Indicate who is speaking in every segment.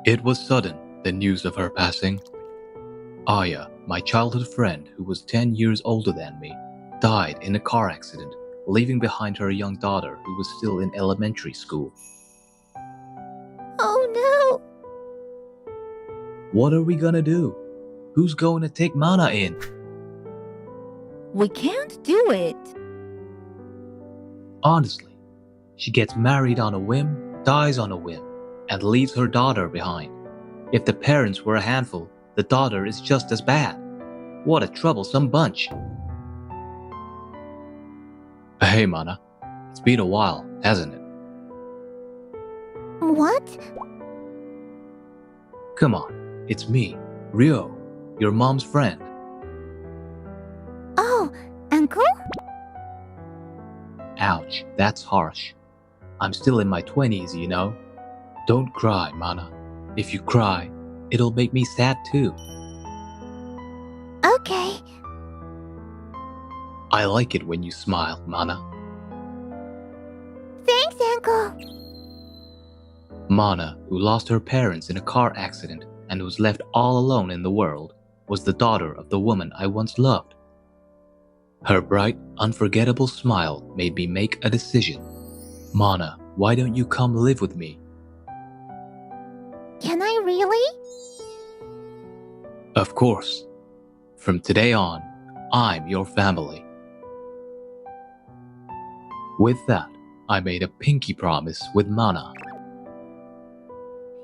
Speaker 1: It was sudden, the news of her passing. Aya, my childhood friend who was 10 years older than me, died in a car accident, leaving behind her young daughter who was still in elementary school.
Speaker 2: Oh
Speaker 1: What are we gonna do? Who's going to take Mana in?
Speaker 2: no! We can't do it.
Speaker 1: Honestly, she gets married on a whim, dies on a whim, and leaves her daughter behind. If the parents were a handful, the daughter is just as bad. What a troublesome bunch. Hey, Mana. It's been a while, hasn't it?
Speaker 2: What?
Speaker 1: Come on, it's me, Ryo, your mom's friend.
Speaker 2: Oh, Uncle?
Speaker 1: Ouch, that's harsh. I'm still in my 20s, you know. Don't cry, Mana. If you cry, it'll make me sad too.
Speaker 2: Okay.
Speaker 1: I like it when you smile, Mana.
Speaker 2: Thanks, Uncle.
Speaker 1: Mana, who lost her parents in a car accident and was left all alone in the world, was the daughter of the woman I once loved. Her bright, unforgettable smile made me make a decision. Mana, why don't you come live with me?
Speaker 2: Can I really?
Speaker 1: Of course. From today on, I'm your family. With that, I made a pinky promise with Mana.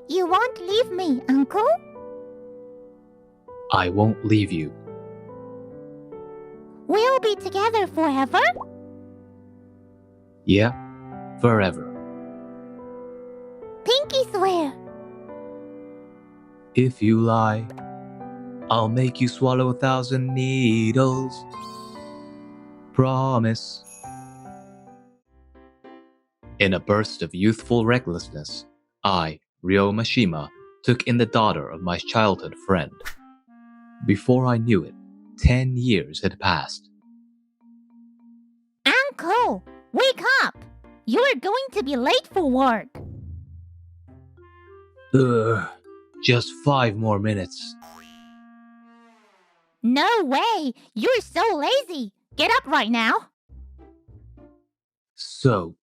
Speaker 2: You won't leave me, Uncle?
Speaker 1: I won't leave you.
Speaker 2: We'll be together forever?
Speaker 1: Yeah, forever.
Speaker 2: Pinky swear.
Speaker 1: If you lie, I'll make you swallow 1,000 needles. Promise. In a burst of youthful recklessness, I, Ryo Mashima, took in the daughter of my childhood friend. Before I knew it, 10 years had passed.
Speaker 2: Uncle, wake up! You're going to be late for work.
Speaker 1: Just 5 more minutes.
Speaker 2: No way! You're so lazy! Get up right now!
Speaker 1: So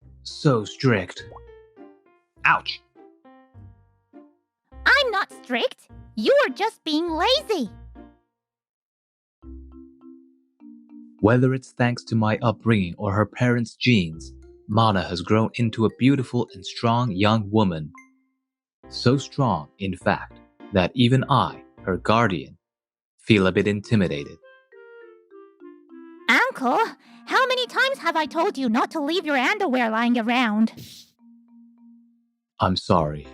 Speaker 1: strict. Ouch!
Speaker 2: I'm not strict. You're just being lazy.
Speaker 1: Whether it's thanks to my upbringing or her parents' genes, Mana has grown into a beautiful and strong young woman. So strong, in fact, that even I, her guardian, feel a bit intimidated.
Speaker 2: Uncle, how many times have I told you not to leave your underwear lying around?
Speaker 1: I'm sorry.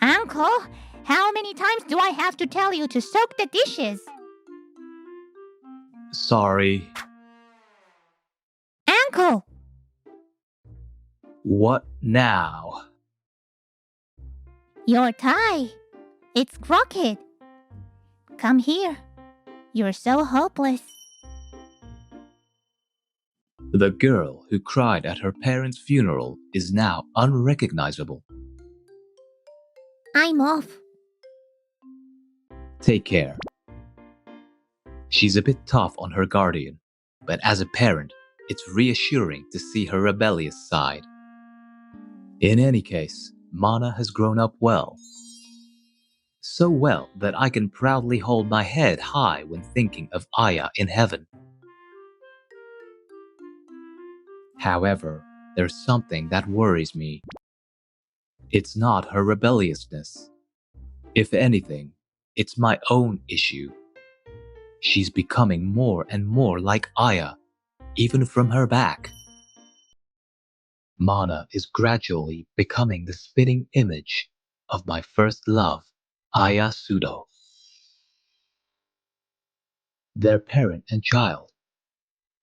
Speaker 2: Uncle, how many times do I have to tell you to soak the dishes?
Speaker 1: Sorry.
Speaker 2: Uncle!
Speaker 1: What now?
Speaker 2: Your tie. It's crooked. Come here. You're so hopeless.
Speaker 1: The girl who cried at her parents' funeral is now unrecognizable.
Speaker 2: I'm off.
Speaker 1: Take care. She's a bit tough on her guardian, but as a parent, it's reassuring to see her rebellious side. In any case, Mana has grown up well. So well that I can proudly hold my head high when thinking of Aya in heaven. However, there's something that worries me. It's not her rebelliousness. If anything, it's my own issue. She's becoming more and more like Aya, even from her back. Mana is gradually becoming the spitting image of my first love, Aya Sudo. They're parent and child,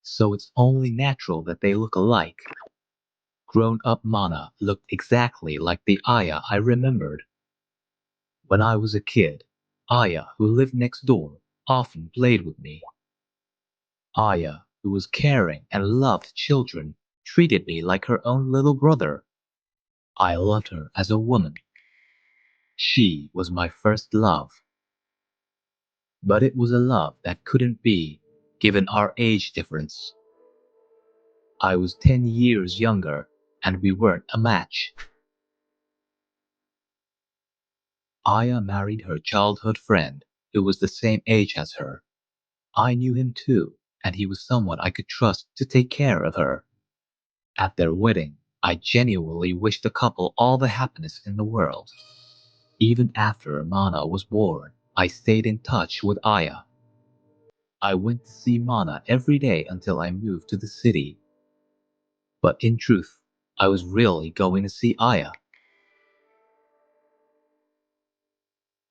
Speaker 1: so it's only natural that they look alike. Grown-up Mana looked exactly like the Aya I remembered. When I was a kid, Aya, who lived next door, often played with me. Aya, who was caring and loved children, treated me like her own little brother. I loved her as a woman. She was my first love, but it was a love that couldn't be, given our age difference. I was 10 years younger, and we weren't a match. Aya married her childhood friend, who was the same age as her. I knew him too, and he was someone I could trust to take care of her. At their wedding, I genuinely wished the couple all the happiness in the world. Even after Mana was born, I stayed in touch with Aya. I went to see Mana every day until I moved to the city. But in truth, I was really going to see Aya.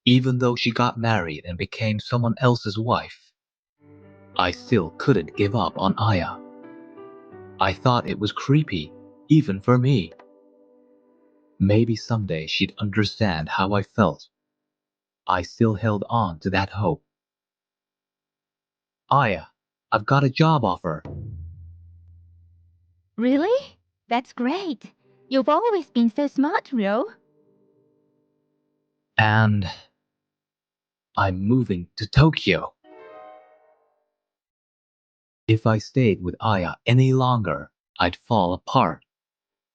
Speaker 1: Even though she got married and became someone else's wife, I still couldn't give up on Aya. I thought it was creepy, even for me. Maybe someday she'd understand how I felt. I still held on to that hope. Aya, I've got a job offer.
Speaker 2: Really? That's great. You've always been so smart, Rio.
Speaker 1: And I'm moving to Tokyo. If I stayed with Aya any longer, I'd fall apart.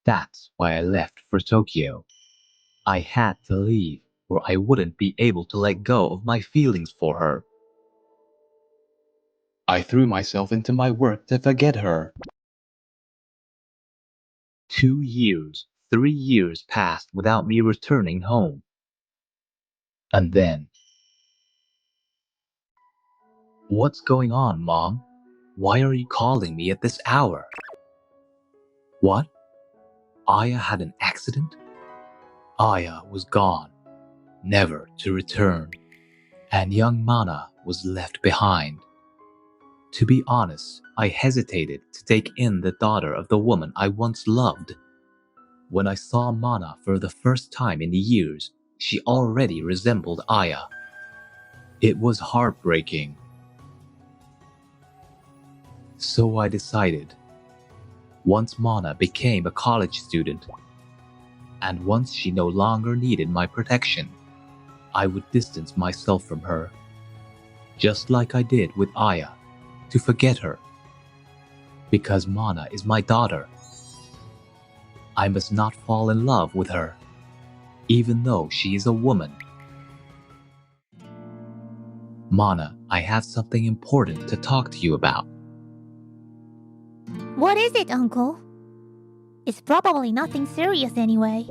Speaker 1: That's why I left for Tokyo. I had to leave, or I wouldn't be able to let go of my feelings for her. I threw myself into my work to forget her. 2 years, 3 years passed without me returning home. And then, what's going on, Mom? Why are you calling me at this hour? What? Aya had an accident? Aya was gone, never to return, and young Mana was left behind. To be honest, I hesitated to take in the daughter of the woman I once loved. When I saw Mana for the first time in years, she already resembled Aya. It was heartbreaking. So I decided. Once Mana became a college student, and once she no longer needed my protection, I would distance myself from her, just like I did with Aya, to forget her. Because Mana is my daughter, I must not fall in love with her, even though she is a woman. Mana, I have something important to talk to you about.
Speaker 2: What is it, Uncle? It's probably nothing serious anyway.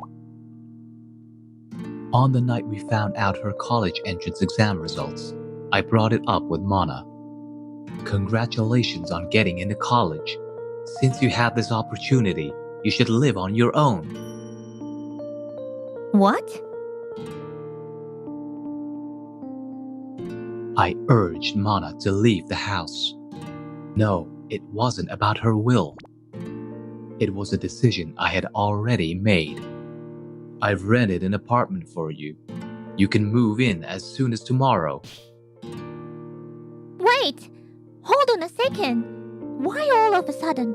Speaker 1: On the night we found out her college entrance exam results, I brought it up with Mana. Congratulations on getting into college. Since you have this opportunity, you should live on your own.
Speaker 2: What?
Speaker 1: I urged Mana to leave the house. No, it wasn't about her will. It was a decision I had already made. I've rented an apartment for you. You can move in as soon as tomorrow.
Speaker 2: Wait! Hold on a second. Why all of a sudden?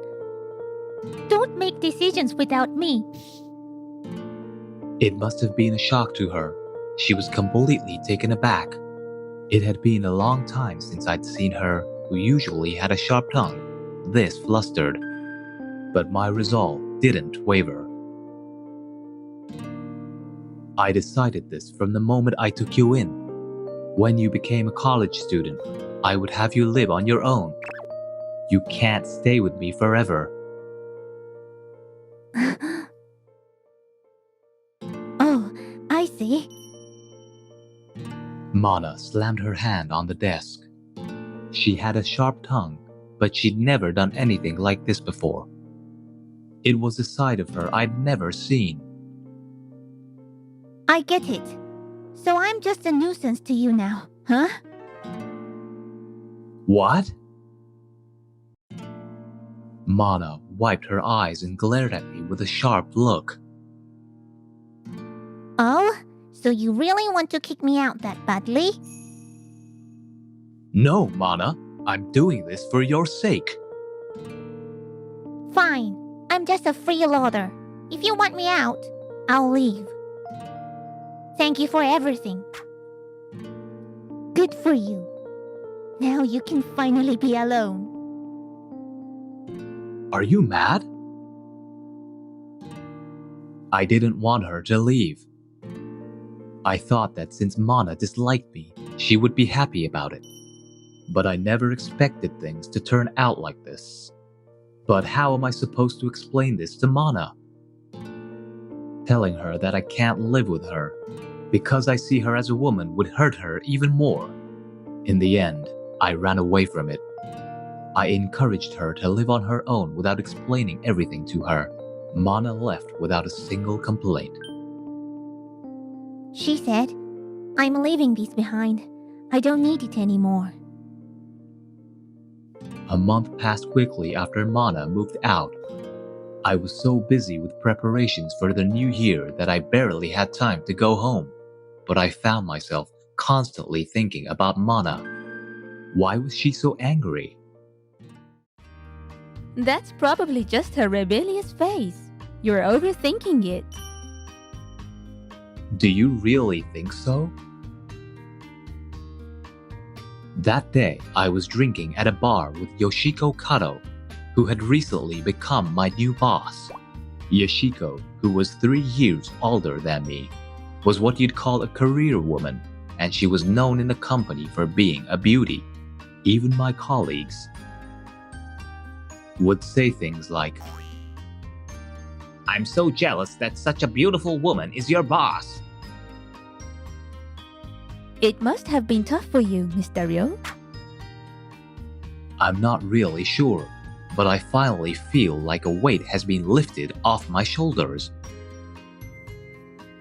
Speaker 2: Don't make decisions without me.
Speaker 1: It must have been a shock to her. She was completely taken aback. It had been a long time since I'd seen her, who usually had a sharp tongue, this flustered. But my resolve didn't waver. I decided this from the moment I took you in. When you became a college student, I would have you live on your own. You can't stay with me forever.
Speaker 2: Oh, I see.
Speaker 1: Mana slammed her hand on the desk. She had a sharp tongue, but she'd never done anything like this before. It was a side of her I'd never seen.
Speaker 2: I get it. So I'm just a nuisance to you now, huh?
Speaker 1: What? Mana wiped her eyes and glared at me with a sharp look.
Speaker 2: Oh? So you really want to kick me out that badly?
Speaker 1: No, Mana, I'm doing this for your sake.
Speaker 2: Fine. I'm just a freeloader. If you want me out, I'll leave. Thank you for everything. Good for you. Now you can finally be alone.
Speaker 1: Are you mad? I didn't want her to leave. I thought that since Mana disliked me, she would be happy about it. But I never expected things to turn out like this. But how am I supposed to explain this to Mana? Telling her that I can't live with her because I see her as a woman would hurt her even more. In the end, I ran away from it. I encouraged her to live on her own without explaining everything to her. Mana left without a single complaint.
Speaker 2: She said, I'm leaving this behind. I don't need it anymore.
Speaker 1: A month passed quickly after Mana moved out. I was so busy with preparations for the new year that I barely had time to go home. But I found myself constantly thinking about Mana. Why was she so angry?
Speaker 3: That's probably just her rebellious face. You're overthinking it.
Speaker 1: Do you really think so? That day, I was drinking at a bar with Yoshiko Kato, who had recently become my new boss. Yoshiko, who was 3 years older than me, was what you'd call a career woman, and she was known in the company for being a beauty. Even my colleagues would say things like, "I'm so jealous that such a beautiful woman is your boss."
Speaker 3: It must have been tough for you, Mysterio.
Speaker 1: I'm not really sure, but I finally feel like a weight has been lifted off my shoulders.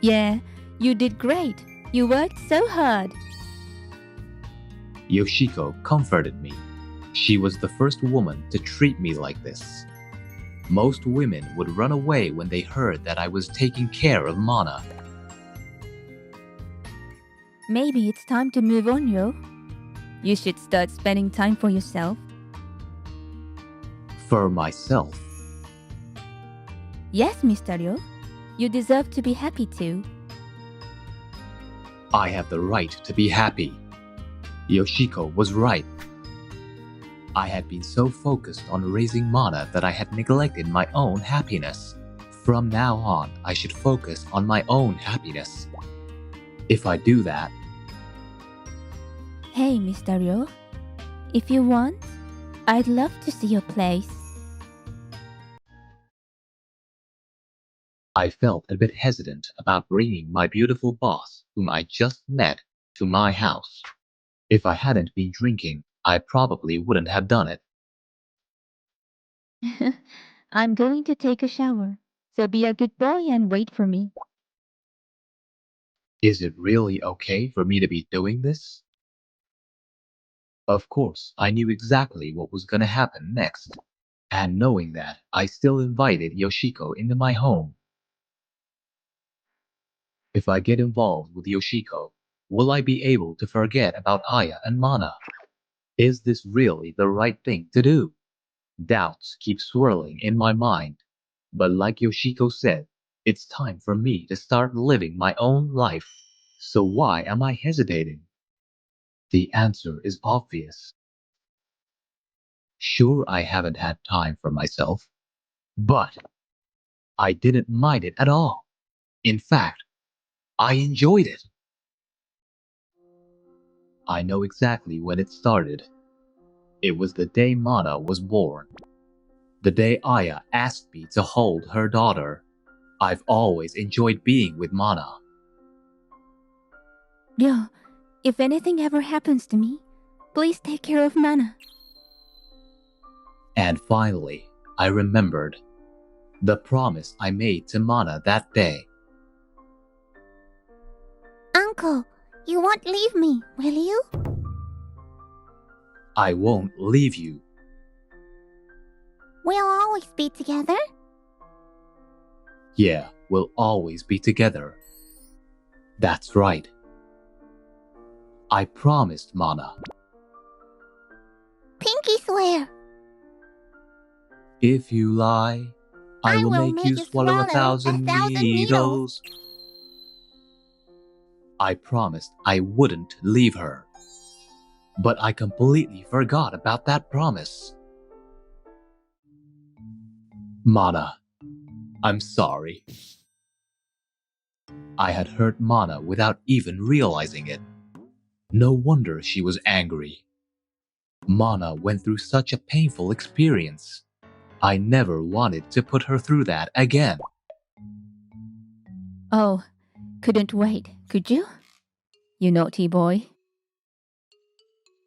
Speaker 3: Yeah, you did great. You worked so hard.
Speaker 1: Yoshiko comforted me. She was the first woman to treat me like this. Most women would run away when they heard that I was taking care of Mana.
Speaker 3: Maybe it's time to move on, yo. You should start spending time for yourself.
Speaker 1: For myself.
Speaker 3: Yes, Mysterio. You deserve to be happy too.
Speaker 1: I have the right to be happy. Yoshiko was right. I had been so focused on raising Mana that I had neglected my own happiness. From now on, I should focus on my own happiness. If I do that...
Speaker 3: Hey, Mysterio. If you want, I'd love to see your place.
Speaker 1: I felt a bit hesitant about bringing my beautiful boss, whom I just met, to my house. If I hadn't been drinking, I probably wouldn't have done it.
Speaker 3: I'm going to take a shower, so be a good boy and wait for me.
Speaker 1: Is it really okay for me to be doing this? Of course, I knew exactly what was going to happen next. And knowing that, I still invited Yoshiko into my home. If I get involved with Yoshiko, will I be able to forget about Aya and Mana? Is this really the right thing to do? Doubts keep swirling in my mind. But like Yoshiko said, it's time for me to start living my own life. So why am I hesitating? The answer is obvious. Sure, I haven't had time for myself, but I didn't mind it at all. In fact, I enjoyed it. I know exactly when it started. It was the day Mana was born. The day Aya asked me to hold her daughter. I've always enjoyed being with Mana.
Speaker 3: Yo, if anything ever happens to me, please take care of Mana.
Speaker 1: And finally, I remembered the promise I made to Mana that day.
Speaker 2: Uncle, you won't leave me, will you?
Speaker 1: I won't leave you.
Speaker 2: We'll always be together.
Speaker 1: Yeah, we'll always be together. That's right. I promised Mana.
Speaker 2: Pinky swear.
Speaker 1: If you lie, I will make you swallow 1,000 needles. I promised I wouldn't leave her. But I completely forgot about that promise. Mana, I'm sorry. I had hurt Mana without even realizing it. No wonder she was angry. Mana went through such a painful experience. I never wanted to put her through that again.
Speaker 3: Oh, couldn't wait, could you? You naughty boy.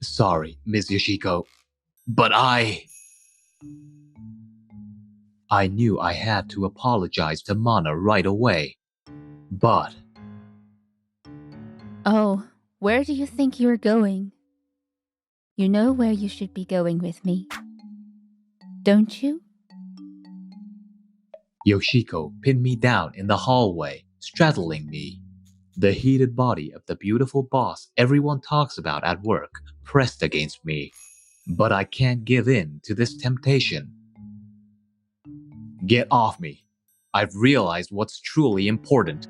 Speaker 1: Sorry, Miss Yoshiko, but I knew I had to apologize to Mana right away. But
Speaker 3: Oh, where do you think you're going? You know where you should be going with me, don't you?
Speaker 1: Yoshiko pinned me down in the hallway, straddling me. The heated body of the beautiful boss everyone talks about at work pressed against me. But I can't give in to this temptation. Get off me. I've realized what's truly important.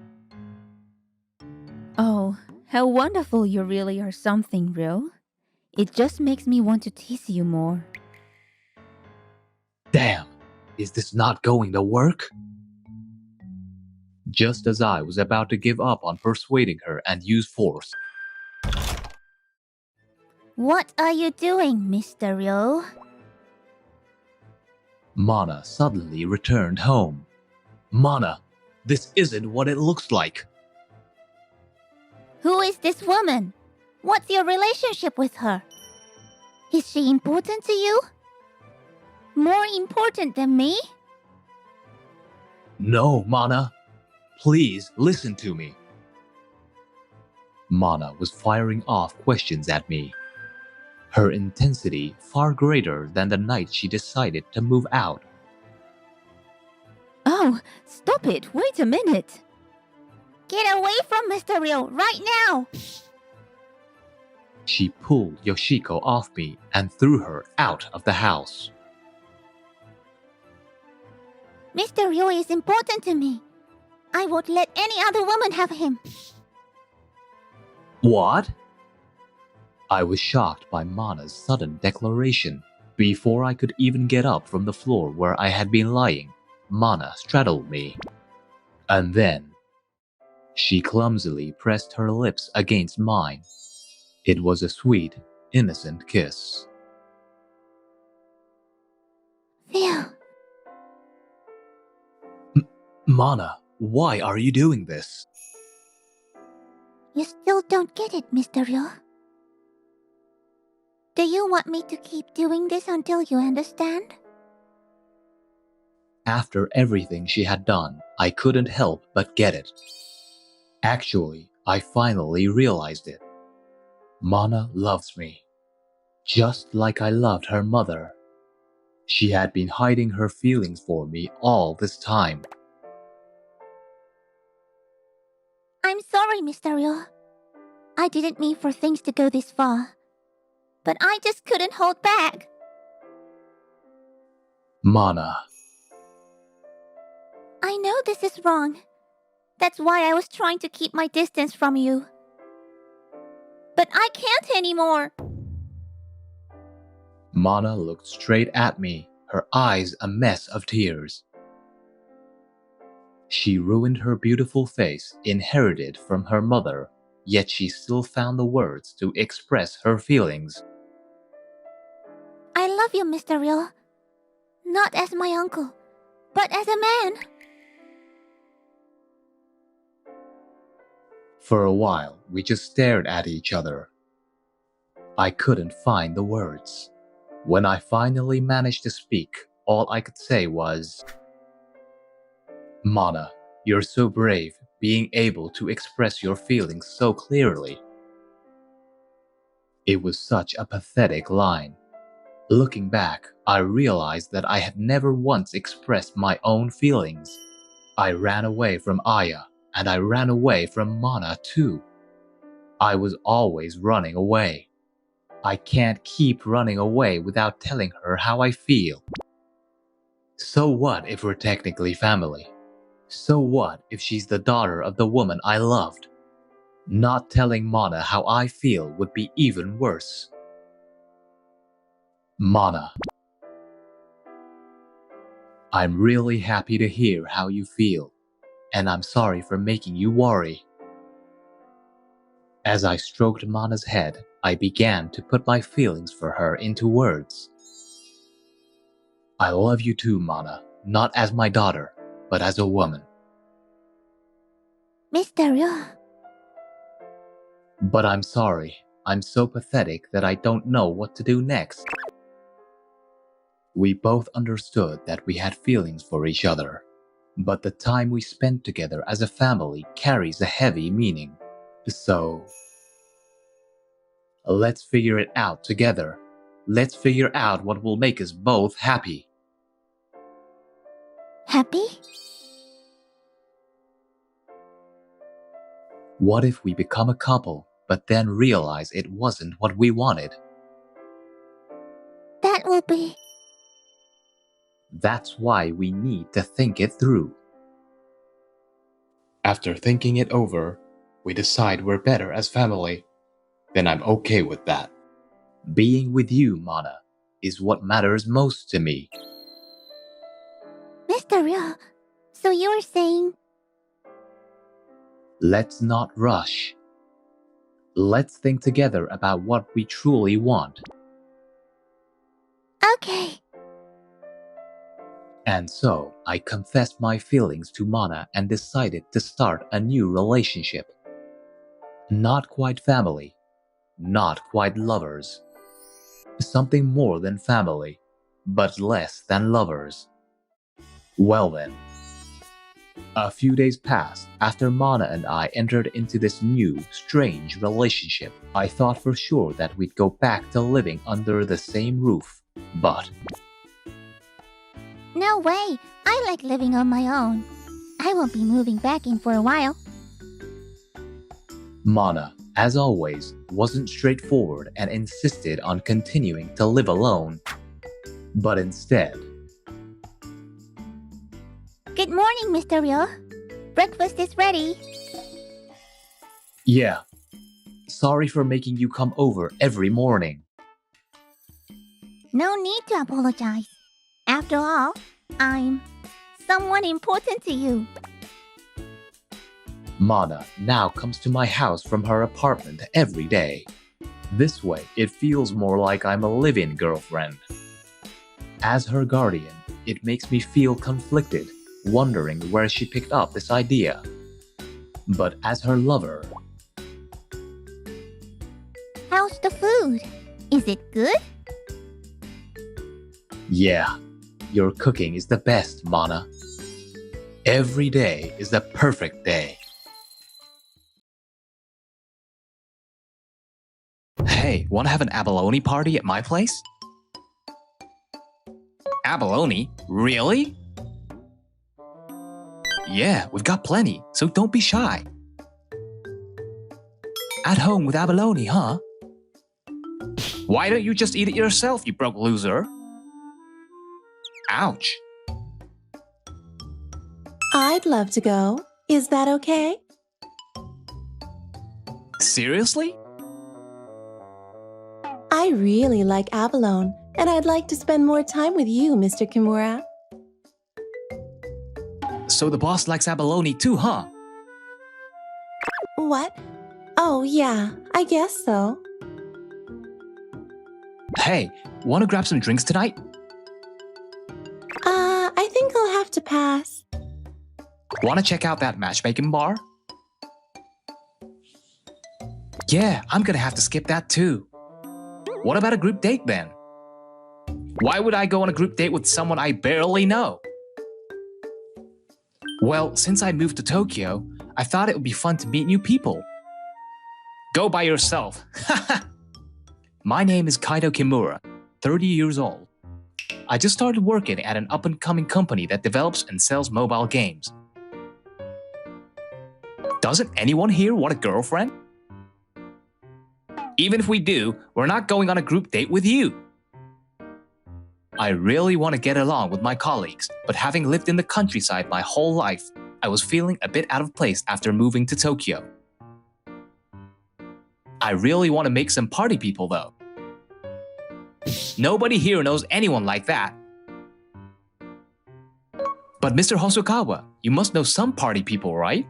Speaker 3: Oh, how wonderful you really are something, Ro. It just makes me want to tease you more.
Speaker 1: Damn, is this not going to work? Just as I was about to give up on persuading her and use force,
Speaker 2: What are you doing, Mr. Ryo?
Speaker 1: Mana suddenly returned home. Mana, this isn't what it looks like.
Speaker 2: Who is this woman? What's your relationship with her? Is she important to you? More important than me?
Speaker 1: No, Mana. Please listen to me. Mana was firing off questions at me. Her intensity far greater than the night she decided to move out.
Speaker 3: Oh, stop it, wait a minute.
Speaker 2: Get away from Mr. Ryo right now!
Speaker 1: She pulled Yoshiko off me and threw her out of the house.
Speaker 2: Mr. Ryo is important to me. I won't let any other woman have him.
Speaker 1: What? I was shocked by Mana's sudden declaration. Before I could even get up from the floor where I had been lying, Mana straddled me. And then, she clumsily pressed her lips against mine. It was a sweet, innocent kiss.
Speaker 2: Phew.
Speaker 1: Mana, why are you doing this?
Speaker 2: You still don't get it, Mr. Ryo. Do you want me to keep doing this until you understand?
Speaker 1: After everything she had done, I couldn't help but get it. Actually, I finally realized it. Mana loves me, just like I loved her mother. She had been hiding her feelings for me all this time.
Speaker 2: I'm sorry, Mr. Ryo. I didn't mean for things to go this far. But I just couldn't hold back.
Speaker 1: Mana.
Speaker 2: I know this is wrong. That's why I was trying to keep my distance from you. But I can't anymore.
Speaker 1: Mana looked straight at me, her eyes a mess of tears. She ruined her beautiful face, inherited from her mother, yet she still found the words to express her feelings.
Speaker 2: I love you, Mr. Ryo. Not as my uncle, but as a man.
Speaker 1: For a while, we just stared at each other. I couldn't find the words. When I finally managed to speak, all I could say was, Mana, you're so brave, being able to express your feelings so clearly. It was such a pathetic line. Looking back, I realized that I had never once expressed my own feelings. I ran away from Aya, and I ran away from Mana too. I was always running away. I can't keep running away without telling her how I feel. So what if we're technically family? So what if she's the daughter of the woman I loved? Not telling Mana how I feel would be even worse. Mana, I'm really happy to hear how you feel, and I'm sorry for making you worry. As I stroked Mana's head, I began to put my feelings for her into words. I love you too, Mana, not as my daughter, but as a woman.
Speaker 2: Mr. Ryo,
Speaker 1: But I'm sorry, I'm so pathetic that I don't know what to do next. We both understood that we had feelings for each other, but the time we spent together as a family carries a heavy meaning. So, let's figure it out together. Let's figure out what will make us both happy.
Speaker 2: happy?
Speaker 1: What if we become a couple, but then realize it wasn't what we wanted?
Speaker 2: That will be...
Speaker 1: That's why we need to think it through. After thinking it over, we decide we're better as family. Then I'm okay with that. Being with you, Mana, is what matters most to me.
Speaker 2: Mr. Ryo, so you are saying...
Speaker 1: Let's not rush. Let's think together about what we truly want.
Speaker 2: Okay.
Speaker 1: And so, I confessed my feelings to Mana and decided to start a new relationship. Not quite family, not quite lovers. Something more than family, but less than lovers. Well then. A few days passed after Mana and I entered into this new, strange relationship. I thought for sure that we'd go back to living under the same roof, but...
Speaker 2: No way. I like living on my own. I won't be moving back in for a while.
Speaker 1: Mana, as always, wasn't straightforward and insisted on continuing to live alone. But instead...
Speaker 2: Good morning, Mr. Ryo. Breakfast is ready.
Speaker 1: Yeah. Sorry for making you come over every morning.
Speaker 2: No need to apologize. After all, I'm someone important to you.
Speaker 1: Mana now comes to my house from her apartment every day. This way, it feels more like I'm a live-in girlfriend. As her guardian, it makes me feel conflicted, wondering where she picked up this idea. But as her lover...
Speaker 2: How's the food? Is it good?
Speaker 1: Yeah, your cooking is the best, Mana. Every day is the perfect day.
Speaker 4: Hey, wanna have an abalone party at my place? Abalone? Really? Yeah, we've got plenty, so don't be shy. At home with abalone, huh? Why don't you just eat it yourself, you broke loser? Ouch.
Speaker 5: I'd love to go. Is that okay?
Speaker 4: Seriously?
Speaker 5: I really like abalone, and I'd like to spend more time with you, Mr. Kimura.
Speaker 4: So the boss likes abalone too, huh?
Speaker 5: What? Oh, yeah, I guess so.
Speaker 4: Hey, wanna grab some drinks tonight?
Speaker 5: I think I'll have to pass.
Speaker 4: Wanna check out that matchmaking bar? Yeah, I'm gonna have to skip that too. What about a group date then? Why would I go on a group date with someone I barely know? Well, since I moved to Tokyo, I thought it would be fun to meet new people. Go by yourself. My name is Kaido Kimura, 30 years old. I just started working at an up-and-coming company that develops and sells mobile games. Doesn't anyone here want a girlfriend? Even if we do, we're not going on a group date with you. I really want to get along with my colleagues, but having lived in the countryside my whole life, I was feeling a bit out of place after moving to Tokyo. I really want to make some party people though. Nobody here knows anyone like that. But Mr. Hosokawa, you must know some party people, right?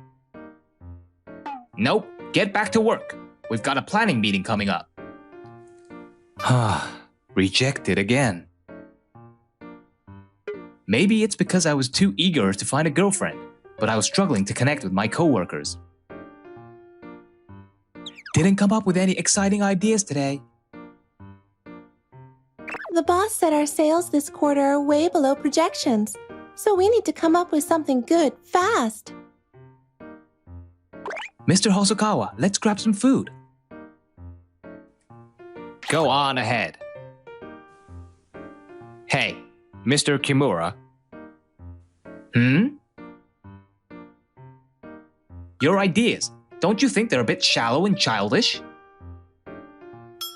Speaker 4: Nope, get back to work. We've got a planning meeting coming up. Rejected again. Maybe it's because I was too eager to find a girlfriend, but I was struggling to connect with my coworkers. Didn't come up with any exciting ideas today.
Speaker 5: The boss said our sales this quarter are way below projections, so we need to come up with something good fast.
Speaker 4: Mr. Hosokawa, let's grab some food. Go on ahead. Hey, Mr. Kimura. Your ideas, don't you think they're a bit shallow and childish?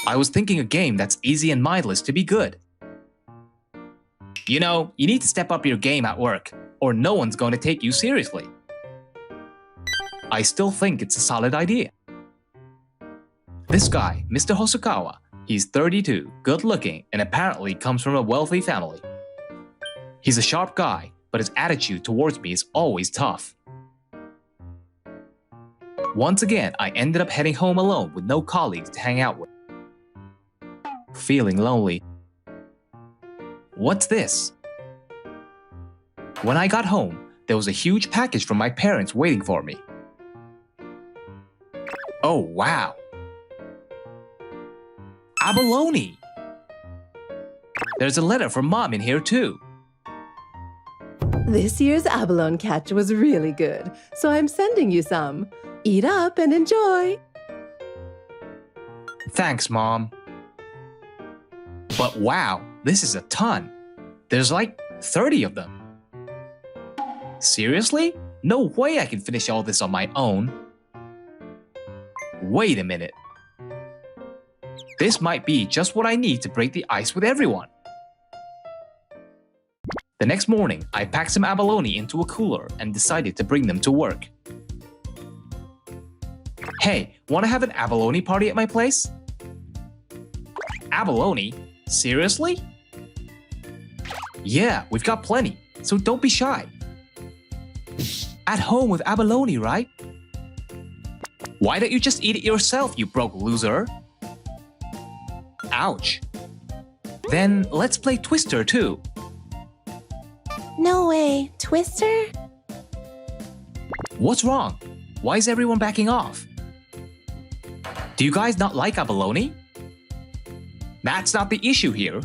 Speaker 4: I was thinking a game that's easy and mindless to be good. You know, you need to step up your game at work, or no one's going to take you seriously. I still think it's a solid idea. This guy, Mr. Hosokawa, he's 32, good-looking, and apparently comes from a wealthy family. He's a sharp guy, but his attitude towards me is always tough. Once again, I ended up heading home alone with no colleagues to hang out with. Feeling lonely. What's this? When I got home, there was a huge package from my parents waiting for me. Oh, wow. Abalone! There's a letter from Mom in here too.
Speaker 5: This year's abalone catch was really good, so I'm sending you some. Eat up and enjoy.
Speaker 4: Thanks, Mom. But wow, this is a ton. There's like 30 of them. Seriously? No way I can finish all this on my own. Wait a minute. This might be just what I need to break the ice with everyone. The next morning, I packed some abalone into a cooler and decided to bring them to work. Hey, wanna have an abalone party at my place? Abalone? Seriously? Yeah, we've got plenty, so don't be shy. At home with abalone, right? Why don't you just eat it yourself, you broke loser? Ouch. Then let's play Twister too.
Speaker 5: No way, Twister?
Speaker 4: What's wrong? Why is everyone backing off? Do you guys not like abalone? That's not the issue here.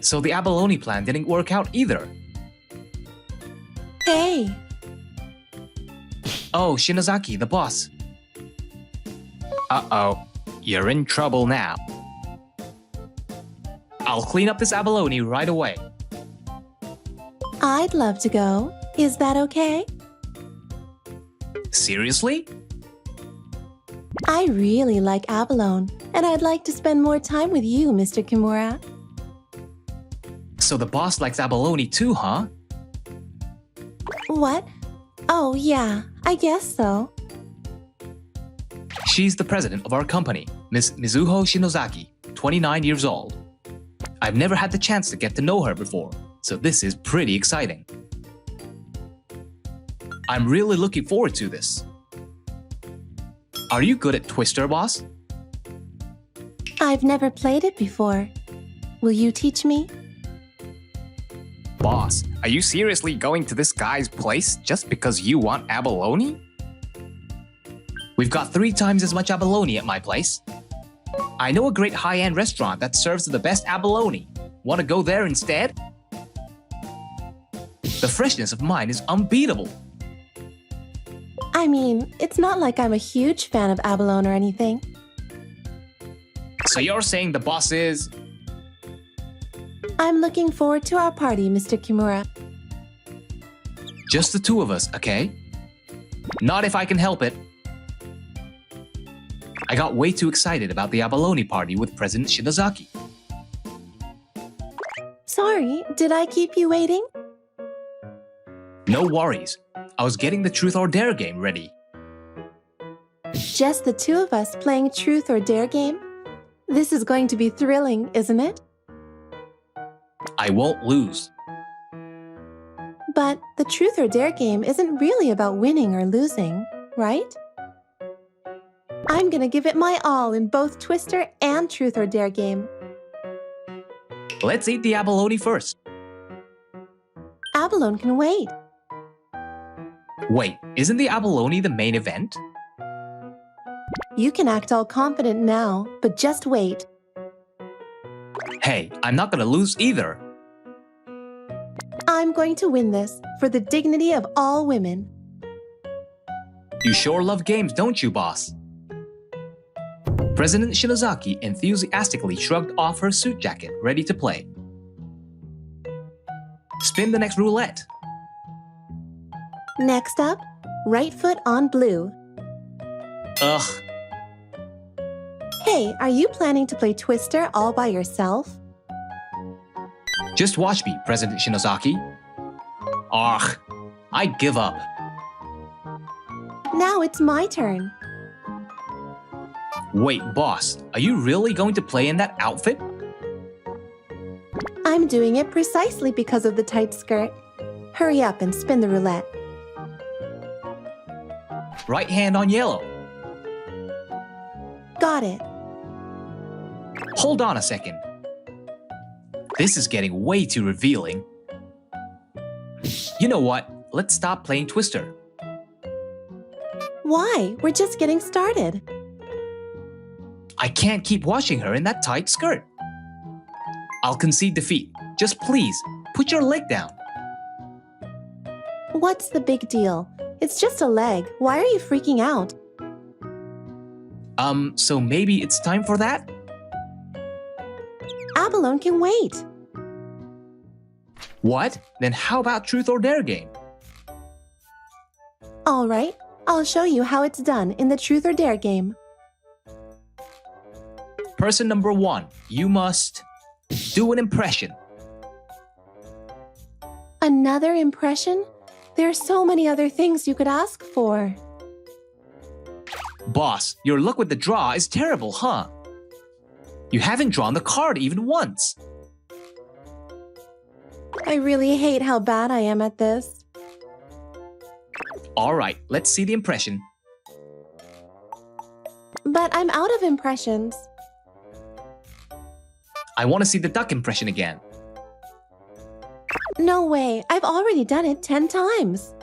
Speaker 4: So the abalone plan didn't work out either.
Speaker 5: Hey.
Speaker 4: Oh, Shinozaki, the boss. Uh-oh, you're in trouble now. I'll clean up this abalone right away.
Speaker 5: I'd love to go. Is that okay?
Speaker 4: Seriously?
Speaker 5: I really like abalone, and I'd like to spend more time with you, Mr. Kimura.
Speaker 4: So the boss likes abalone too, huh?
Speaker 5: What? Oh, yeah, I guess so.
Speaker 4: She's the president of our company, Miss Mizuho Shinozaki, 29 years old. I've never had the chance to get to know her before, so this is pretty exciting. I'm really looking forward to this. Are you good at Twister, boss?
Speaker 5: I've never played it before. Will you teach me?
Speaker 4: Boss, are you seriously going to this guy's place just because you want abalone? We've got 3 times as much abalone at my place. I know a great high-end restaurant that serves the best abalone. Want to go there instead? The freshness of mine is unbeatable.
Speaker 5: I mean, it's not like I'm a huge fan of abalone or anything.
Speaker 4: So you're saying the boss is...
Speaker 5: I'm looking forward to our party, Mr. Kimura.
Speaker 4: Just the 2 of us, okay? Not if I can help it. I got way too excited about the abalone party with President Shinozaki.
Speaker 5: Sorry, did I keep you waiting?
Speaker 4: No worries. I was getting the Truth or Dare game ready.
Speaker 5: Just the two of us playing Truth or Dare game? This is going to be thrilling, isn't it?
Speaker 4: I won't lose.
Speaker 5: But the Truth or Dare game isn't really about winning or losing, right? I'm gonna give it my all in both Twister and Truth or Dare game.
Speaker 4: Let's eat the abalone first.
Speaker 5: Abalone can wait.
Speaker 4: Wait, isn't the abalone the main event?
Speaker 5: You can act all confident now, but just wait.
Speaker 4: Hey, I'm not gonna lose either.
Speaker 5: I'm going to win this for the dignity of all women.
Speaker 4: You sure love games, don't you, boss? President Shinozaki enthusiastically shrugged off her suit jacket, ready to play. Spin the next roulette.
Speaker 5: Next up, right foot on blue.
Speaker 4: Ugh,
Speaker 5: Hey, are you planning to play Twister all by yourself?
Speaker 4: just watch me, President Shinozaki. Ugh, I give up.
Speaker 5: Now it's my turn.
Speaker 4: Wait, boss, are you really going to play in that outfit?
Speaker 5: I'm doing it precisely because of the tight skirt. Hurry up and spin the roulette.
Speaker 4: Right hand on yellow.
Speaker 5: Got it.
Speaker 4: Hold on a second. This is getting way too revealing. You know what? Let's stop playing Twister.
Speaker 5: Why? We're just getting started.
Speaker 4: I can't keep watching her in that tight skirt. I'll concede defeat. Just please, put your leg down.
Speaker 5: What's the big deal? It's just a leg. Why are you freaking out?
Speaker 4: So maybe it's time for that?
Speaker 5: Abalone can wait.
Speaker 4: What? Then how about Truth or Dare game?
Speaker 5: All right, I'll show you how it's done in the Truth or Dare game.
Speaker 4: Person number 1, you must do an impression.
Speaker 5: Another impression? There are so many other things you could ask for.
Speaker 4: Boss, your luck with the draw is terrible, huh? You haven't drawn the card even once.
Speaker 5: I really hate how bad I am at this.
Speaker 4: All right, let's see the impression.
Speaker 5: But I'm out of impressions.
Speaker 4: I want to see the duck impression again.
Speaker 5: No way, I've already done it 10 times.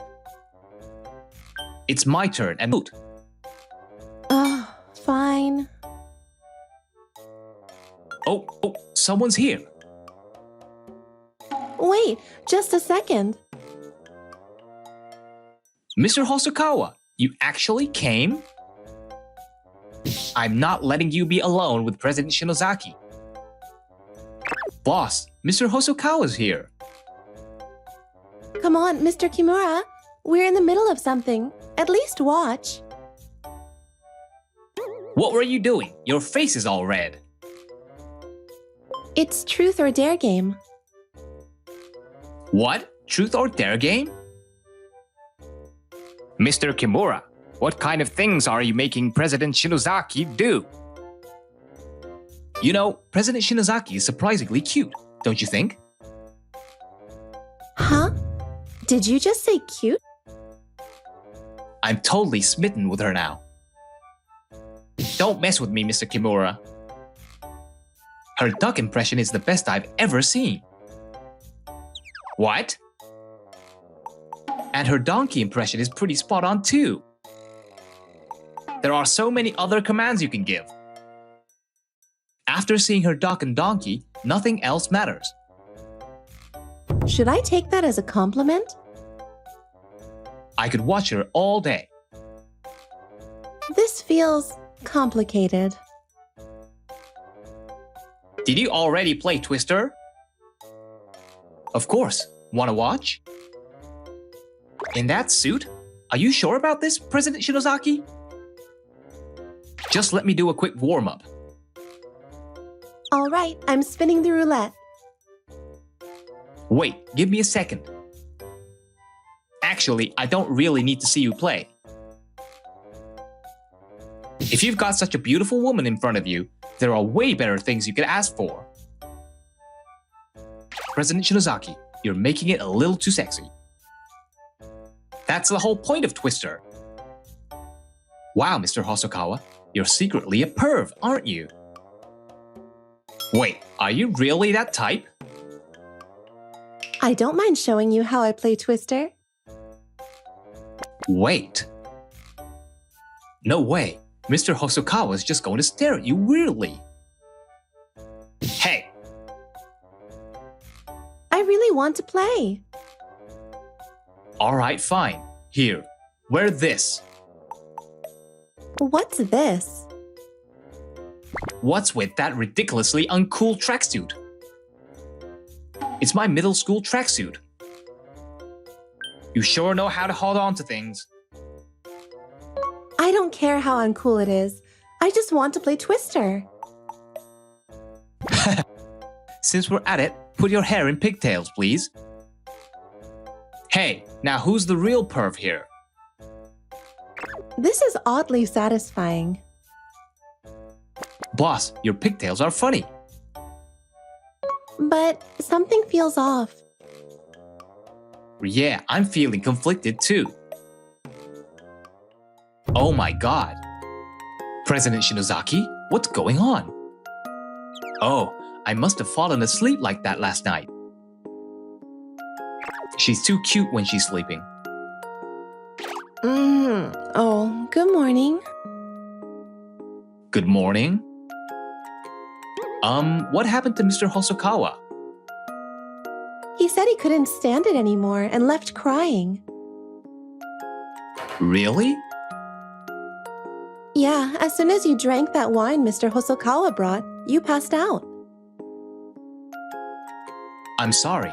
Speaker 4: It's my turn and moot.
Speaker 5: Ugh, fine.
Speaker 4: Oh, someone's here.
Speaker 5: Wait, just a second.
Speaker 4: Mr. Hosokawa, you actually came? I'm not letting you be alone with President Shinozaki. Boss, Mr. Hosokawa's here.
Speaker 5: Come on, Mr. Kimura. We're in the middle of something. At least watch.
Speaker 4: What were you doing? Your face is all red.
Speaker 5: It's Truth or Dare game.
Speaker 4: What? Truth or Dare game? Mr. Kimura, what kind of things are you making President Shinozaki do? You know, President Shinozaki is surprisingly cute, don't you think?
Speaker 5: Huh? Did you just say cute?
Speaker 4: I'm totally smitten with her now. Don't mess with me, Mr. Kimura. Her duck impression is the best I've ever seen. What? And her donkey impression is pretty spot on too. There are so many other commands you can give. After seeing her duck and donkey, nothing else matters.
Speaker 5: Should I take that as a compliment?
Speaker 4: I could watch her all day.
Speaker 5: This feels complicated.
Speaker 4: Did you already play Twister? Of course. Wanna watch? In that suit? Are you sure about this, President Shinozaki? Just let me do a quick warm-up.
Speaker 5: All right, I'm spinning the roulette.
Speaker 4: Wait, give me a second. Actually, I don't really need to see you play. If you've got such a beautiful woman in front of you, there are way better things you could ask for. President Shinozaki, you're making it a little too sexy. That's the whole point of Twister. Wow, Mr. Hosokawa, you're secretly a perv, aren't you? Wait, are you really that type?
Speaker 5: I don't mind showing you how I play Twister.
Speaker 4: Wait. No way. Mr. Hosokawa is just going to stare at you weirdly. Hey!
Speaker 5: I really want to play.
Speaker 4: Alright, fine. Here, wear this.
Speaker 5: What's this?
Speaker 4: What's with that ridiculously uncool tracksuit? It's my middle school tracksuit. You sure know how to hold on to things.
Speaker 5: I don't care how uncool it is. I just want to play Twister.
Speaker 4: Since we're at it, put your hair in pigtails, please. Hey, now who's the real perv here?
Speaker 5: This is oddly satisfying.
Speaker 4: Boss, your pigtails are funny.
Speaker 5: But something feels off.
Speaker 4: Yeah, I'm feeling conflicted too. Oh my god. President Shinozaki, what's going on? Oh, I must have fallen asleep like that last night. She's too cute when she's sleeping.
Speaker 5: Oh, good morning.
Speaker 4: Good morning. What happened to Mr. Hosokawa?
Speaker 5: He said he couldn't stand it anymore and left crying.
Speaker 4: Really?
Speaker 5: Yeah, as soon as you drank that wine Mr. Hosokawa brought, you passed out.
Speaker 4: I'm sorry.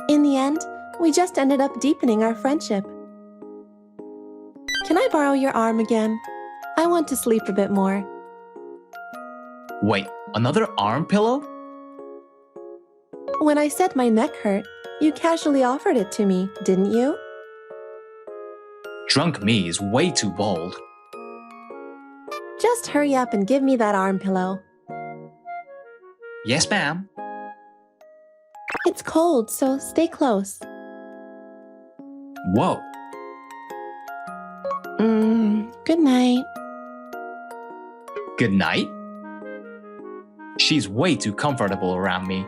Speaker 5: In the end, we just ended up deepening our friendship. Can I borrow your arm again? I want to sleep a bit more.
Speaker 4: Wait, another arm pillow?
Speaker 5: When I said my neck hurt, you casually offered it to me, didn't you?
Speaker 4: Drunk me is way too bold.
Speaker 5: Just hurry up and give me that arm pillow.
Speaker 4: Yes, ma'am.
Speaker 5: It's cold, so stay close.
Speaker 4: Whoa.
Speaker 5: Good night.
Speaker 4: Good night? She's way too comfortable around me.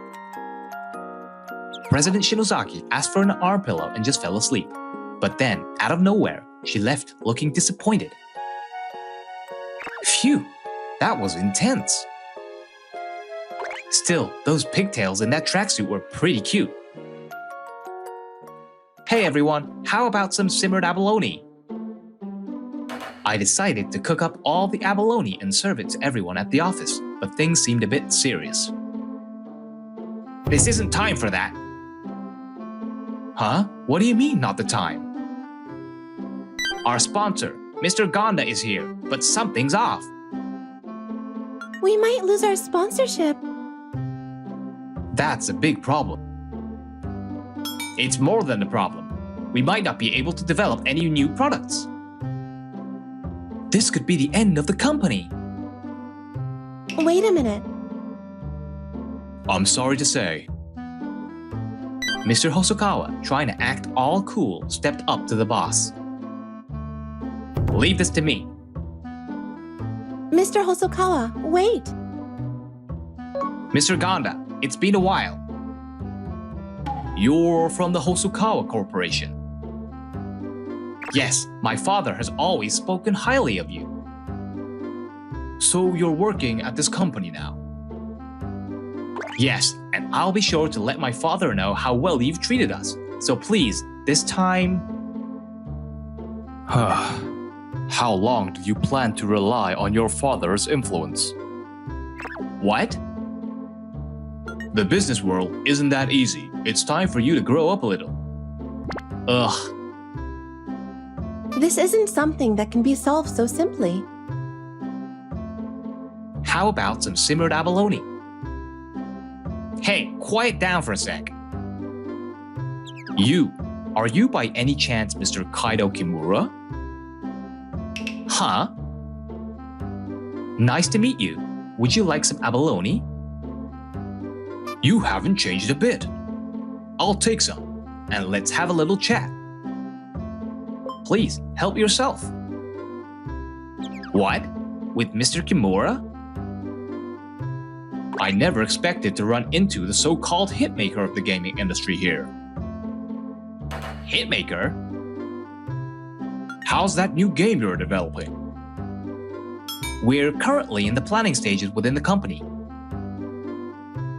Speaker 4: President Shinozaki asked for an arm pillow and just fell asleep. But then, out of nowhere, she left looking disappointed. Phew, that was intense. Still, those pigtails in that tracksuit were pretty cute. Hey everyone, how about some simmered abalone? I decided to cook up all the abalone and serve it to everyone at the office, but things seemed a bit serious. This isn't time for that. Huh? What do you mean, not the time? Our sponsor, Mr. Gonda, is here, but something's off.
Speaker 5: We might lose our sponsorship.
Speaker 4: That's a big problem. It's more than a problem. We might not be able to develop any new products. This could be the end of the company.
Speaker 5: Wait a minute.
Speaker 4: I'm sorry to say. Mr. Hosokawa, trying to act all cool, stepped up to the boss. Leave this to me.
Speaker 5: Mr. Hosokawa, wait.
Speaker 4: Mr. Gonda, it's been a while. You're from the Hosokawa Corporation. Yes, my father has always spoken highly of you. So you're working at this company now? Yes, and I'll be sure to let my father know how well you've treated us. So please, this time... How long do you plan to rely on your father's influence? What? The business world isn't that easy. It's time for you to grow up a little. Ugh.
Speaker 5: This isn't something that can be solved so simply.
Speaker 4: How about some simmered abalone? Hey, quiet down for a sec. Are you by any chance Mr. Kaido Kimura? Huh? Nice to meet you. Would you like some abalone? You haven't changed a bit. I'll take some, and let's have a little chat. Please, help yourself. What? With Mr. Kimura? I never expected to run into the so-called hitmaker of the gaming industry here. Hitmaker? How's that new game you're developing? We're currently in the planning stages within the company.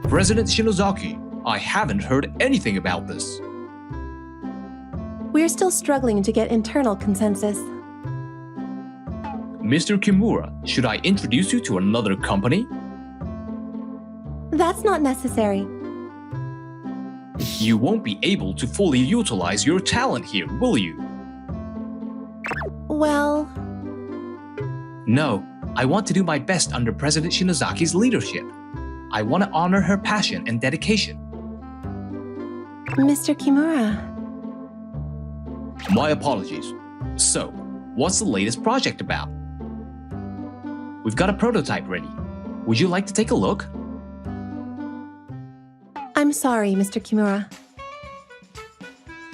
Speaker 4: President Shinozaki, I haven't heard anything about this.
Speaker 5: We're still struggling to get internal consensus.
Speaker 4: Mr. Kimura, should I introduce you to another company?
Speaker 5: That's not necessary.
Speaker 4: You won't be able to fully utilize your talent here, will you?
Speaker 5: Well,
Speaker 4: No, I want to do my best under President Shinozaki's leadership. I want to honor her passion and dedication.
Speaker 5: Mr. Kimura,
Speaker 4: My apologies. So, what's the latest project about? We've got a prototype ready. Would you like to take a look?
Speaker 5: I'm sorry, Mr. Kimura.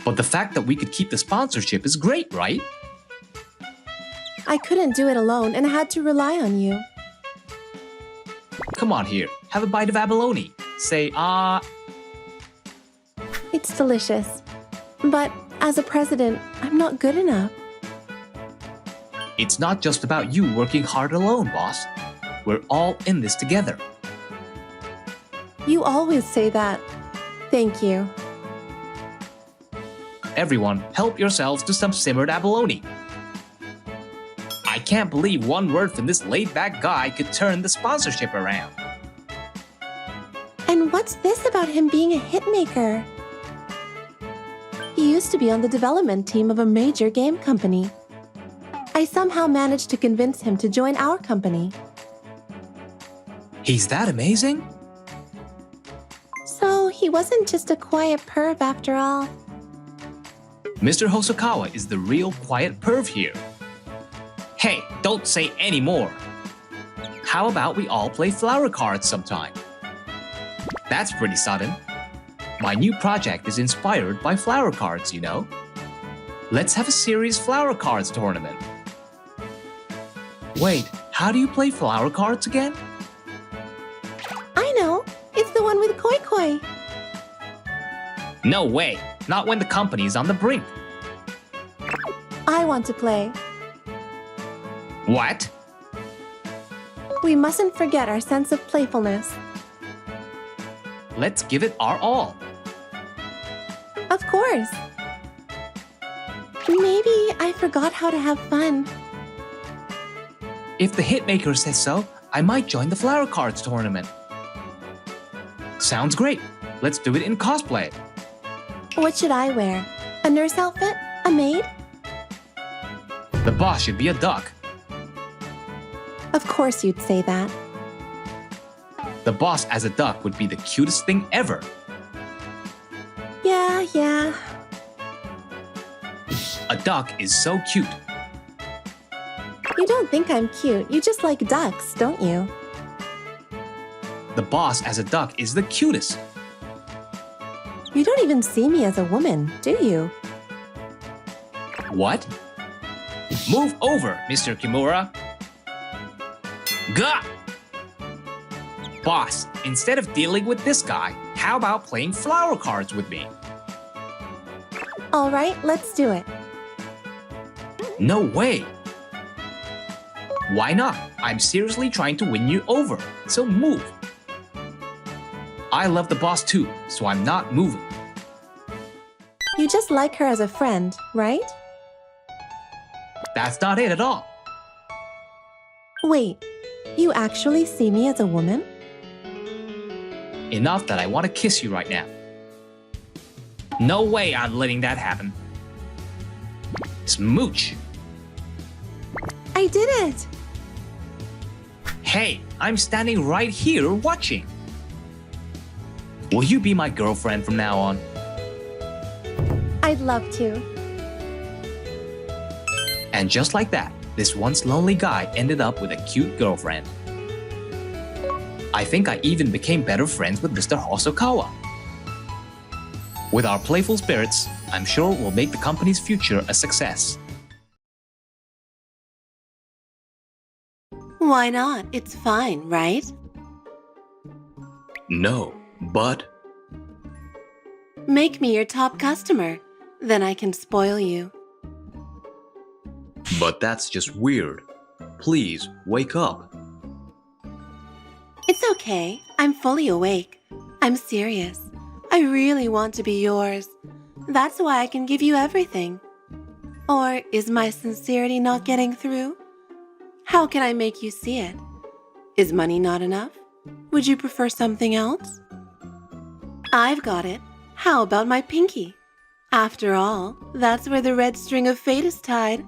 Speaker 4: But the fact that we could keep the sponsorship is great, right?
Speaker 5: I couldn't do it alone and had to rely on you.
Speaker 4: Come on here, have a bite of abalone. Say,
Speaker 5: It's delicious. But as a president, I'm not good enough.
Speaker 4: It's not just about you working hard alone, boss. We're all in this together.
Speaker 5: You always say that. Thank you.
Speaker 4: Everyone, help yourselves to some simmered abalone. I can't believe one word from this laid-back guy could turn the sponsorship around.
Speaker 5: And what's this about him being a hitmaker? He used to be on the development team of a major game company. I somehow managed to convince him to join our company.
Speaker 4: He's that amazing?
Speaker 5: So he wasn't just a quiet perv after all.
Speaker 4: Mr. Hosokawa is the real quiet perv here. Hey, don't say any more. How about we all play flower cards sometime? That's pretty sudden. My new project is inspired by flower cards, you know. Let's have a serious flower cards tournament. Wait, how do you play flower cards again?
Speaker 5: I know. It's the one with Koi Koi.
Speaker 4: No way, not when the company's on the brink.
Speaker 5: I want to play.
Speaker 4: What?
Speaker 5: We mustn't forget our sense of playfulness.
Speaker 4: Let's give it our all.
Speaker 5: Of course. Maybe I forgot how to have fun.
Speaker 4: If the hitmaker says so, I might join the flower cards tournament. Sounds great. Let's do it in cosplay.
Speaker 5: What should I wear? A nurse outfit? A maid?
Speaker 4: The boss should be a duck.
Speaker 5: Of course you'd say that.
Speaker 4: The boss as a duck would be the cutest thing ever.
Speaker 5: Yeah.
Speaker 4: A duck is so cute.
Speaker 5: You don't think I'm cute. You just like ducks, don't you?
Speaker 4: The boss as a duck is the cutest.
Speaker 5: You don't even see me as a woman, do you?
Speaker 4: What? Move over, Mr. Kimura. Gah! Boss, instead of dealing with this guy, how about playing flower cards with me?
Speaker 5: All right, let's do it.
Speaker 4: No way! Why not? I'm seriously trying to win you over, so move. I love the boss too, so I'm not moving.
Speaker 5: You just like her as a friend, right?
Speaker 4: That's not it at all.
Speaker 5: Wait, you actually see me as a woman?
Speaker 4: Enough that I want to kiss you right now. No way I'm letting that happen. Smooch.
Speaker 5: I did it!
Speaker 4: Hey, I'm standing right here watching. Will you be my girlfriend from now on?
Speaker 5: I'd love to.
Speaker 4: And just like that, this once lonely guy ended up with a cute girlfriend. I think I even became better friends with Mr. Hosokawa. With our playful spirits, I'm sure we'll make the company's future a success.
Speaker 5: Why not? It's fine, right?
Speaker 1: No, but
Speaker 5: Make me your top customer. Then I can spoil you.
Speaker 1: that's just weird. Please, wake up.
Speaker 5: It's okay. I'm fully awake. I'm serious. I really want to be yours. That's why I can give you everything. Or is my sincerity not getting through? How can I make you see it? Is money not enough? Would you prefer something else? I've got it. How about my pinky? After all, that's where the red string of fate is tied.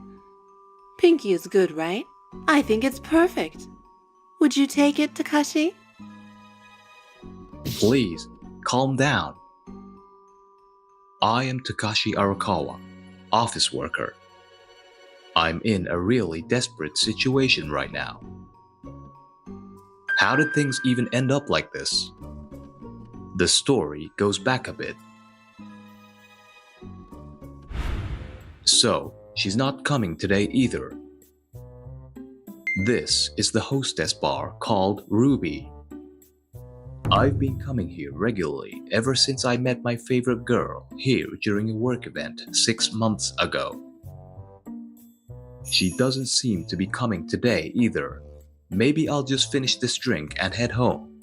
Speaker 5: Pinky is good, right? I think it's perfect. Would you take it, Takashi?
Speaker 1: Please, calm down. I am Takashi Arakawa, office worker. I'm in a really desperate situation right now. How did things even end up like this? The story goes back a bit. So, she's not coming today either. This is the hostess bar called Ruby. I've been coming here regularly ever since I met my favorite girl here during a work event 6 months ago. She doesn't seem to be coming today either. Maybe I'll just finish this drink and head home.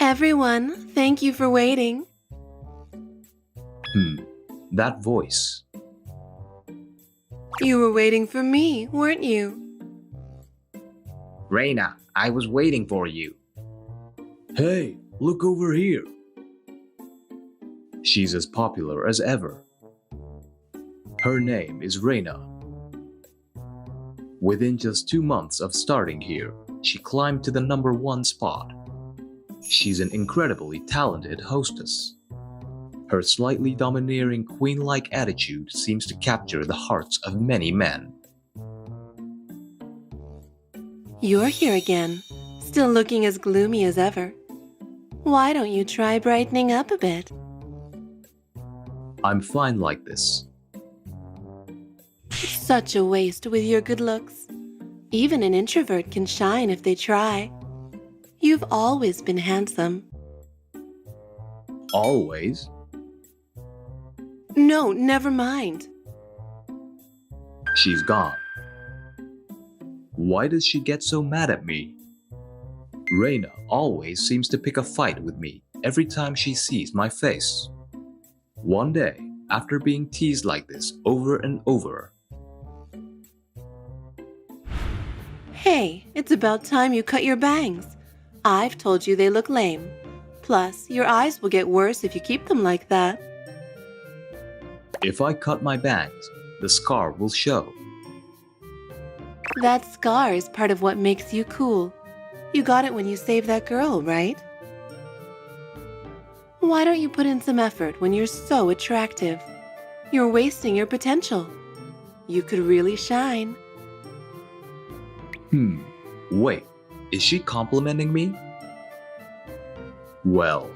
Speaker 5: Everyone, thank you for waiting.
Speaker 1: That voice.
Speaker 5: You were waiting for me, weren't you?
Speaker 4: Reina, I was waiting for you.
Speaker 1: Hey, look over here. She's as popular as ever. Her name is Reina. Within just 2 months of starting here, she climbed to the #1 spot. She's an incredibly talented hostess. Her slightly domineering queen-like attitude seems to capture the hearts of many men.
Speaker 5: You're here again, still looking as gloomy as ever. Why don't you try brightening up a bit?
Speaker 1: I'm fine like this.
Speaker 5: Such a waste with your good looks. Even an introvert can shine if they try. You've always been handsome.
Speaker 1: Always?
Speaker 5: No, never mind.
Speaker 1: She's gone. Why does she get so mad at me? Reina always seems to pick a fight with me every time she sees my face. One day, after being teased like this over and over.
Speaker 5: Hey, it's about time you cut your bangs. I've told you they look lame. Plus, your eyes will get worse if you keep them like that.
Speaker 1: If I cut my bangs, the scar will show.
Speaker 5: That scar is part of what makes you cool. You got it when you saved that girl, right? Why don't you put in some effort when you're so attractive? You're wasting your potential. You could really shine.
Speaker 1: Wait, is she complimenting me? Well,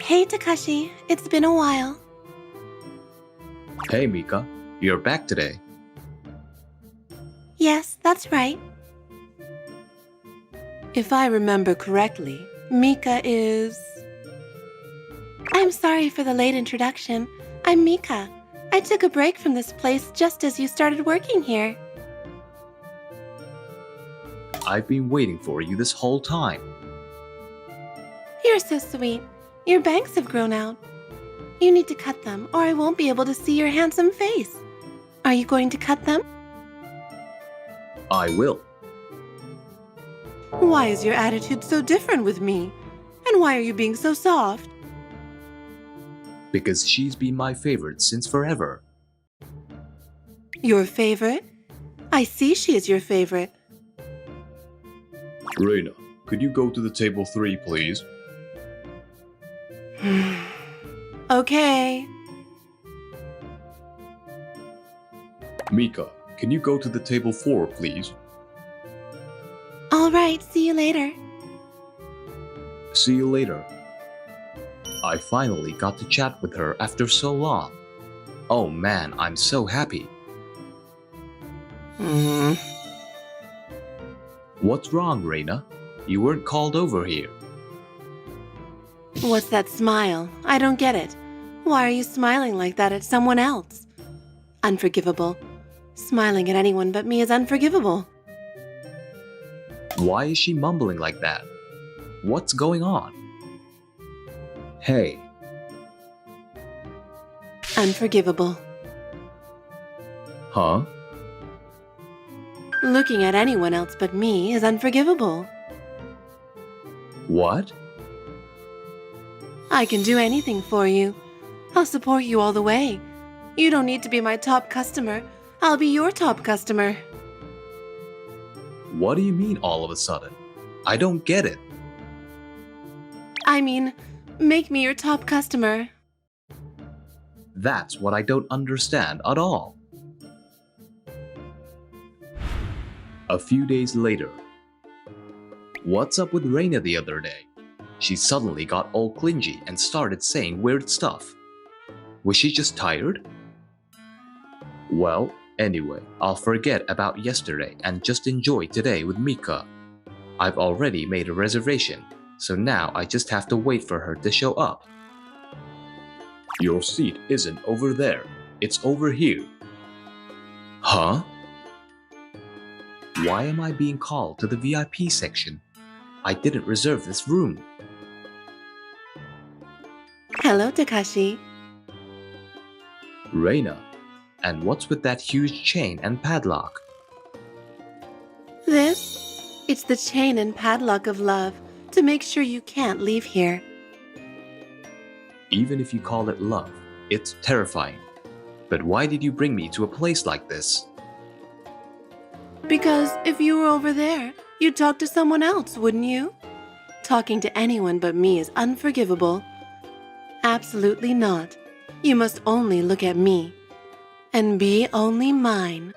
Speaker 5: Hey, Takashi, it's been a while.
Speaker 1: hey Mika, you're back today.
Speaker 5: Yes, that's right. If I remember correctly, Mika is... I'm sorry for the late introduction. I'm Mika. I took a break from this place just as you started working here.
Speaker 1: I've been waiting for you this whole time.
Speaker 5: You're so sweet. Your bangs have grown out. You need to cut them, or I won't be able to see your handsome face. Are you going to cut them?
Speaker 1: I will.
Speaker 5: Why is your attitude so different with me? And why are you being so soft?
Speaker 1: Because she's been my favorite since forever.
Speaker 5: Your favorite? I see she is your favorite.
Speaker 1: Reina, could you go to the table 3, please?
Speaker 5: Okay.
Speaker 6: Mika, can you go to the table 4, please?
Speaker 5: All right, see you later.
Speaker 6: See you later.
Speaker 1: I finally got to chat with her after so long. Oh man, I'm so happy. What's wrong, Reina? You weren't called over here.
Speaker 5: What's that smile? I don't get it. Why are you smiling like that at someone else? Unforgivable. Smiling at anyone but me is unforgivable.
Speaker 1: Why is she mumbling like that? What's going on? Hey,
Speaker 5: Unforgivable.
Speaker 1: huh?
Speaker 5: Looking at anyone else but me is unforgivable.
Speaker 1: What?
Speaker 5: I can do anything for you. I'll support you all the way. You don't need to be my top customer. I'll be your top customer.
Speaker 1: What do you mean all of a sudden? I don't get it.
Speaker 5: I mean, make me your top customer.
Speaker 1: That's what I don't understand at all. A few days later. What's up with Reina the other day? She suddenly got all clingy and started saying weird stuff. Was she just tired? Well, anyway, I'll forget about yesterday and just enjoy today with Mika. I've already made a reservation, so now I just have to wait for her to show up.
Speaker 6: Your seat isn't over there. It's over here.
Speaker 1: Huh? Why am I being called to the VIP section? I didn't reserve this room.
Speaker 5: Hello, Takashi.
Speaker 1: Reina, and what's with that huge chain and padlock?
Speaker 5: It's the chain and padlock of love to make sure you can't leave here.
Speaker 1: Even if you call it love, it's terrifying. But why did you bring me to a place like this?
Speaker 5: Because if you were over there, you'd talk to someone else, wouldn't you? Talking to anyone but me is unforgivable. Absolutely not. You must only look at me. And be only mine.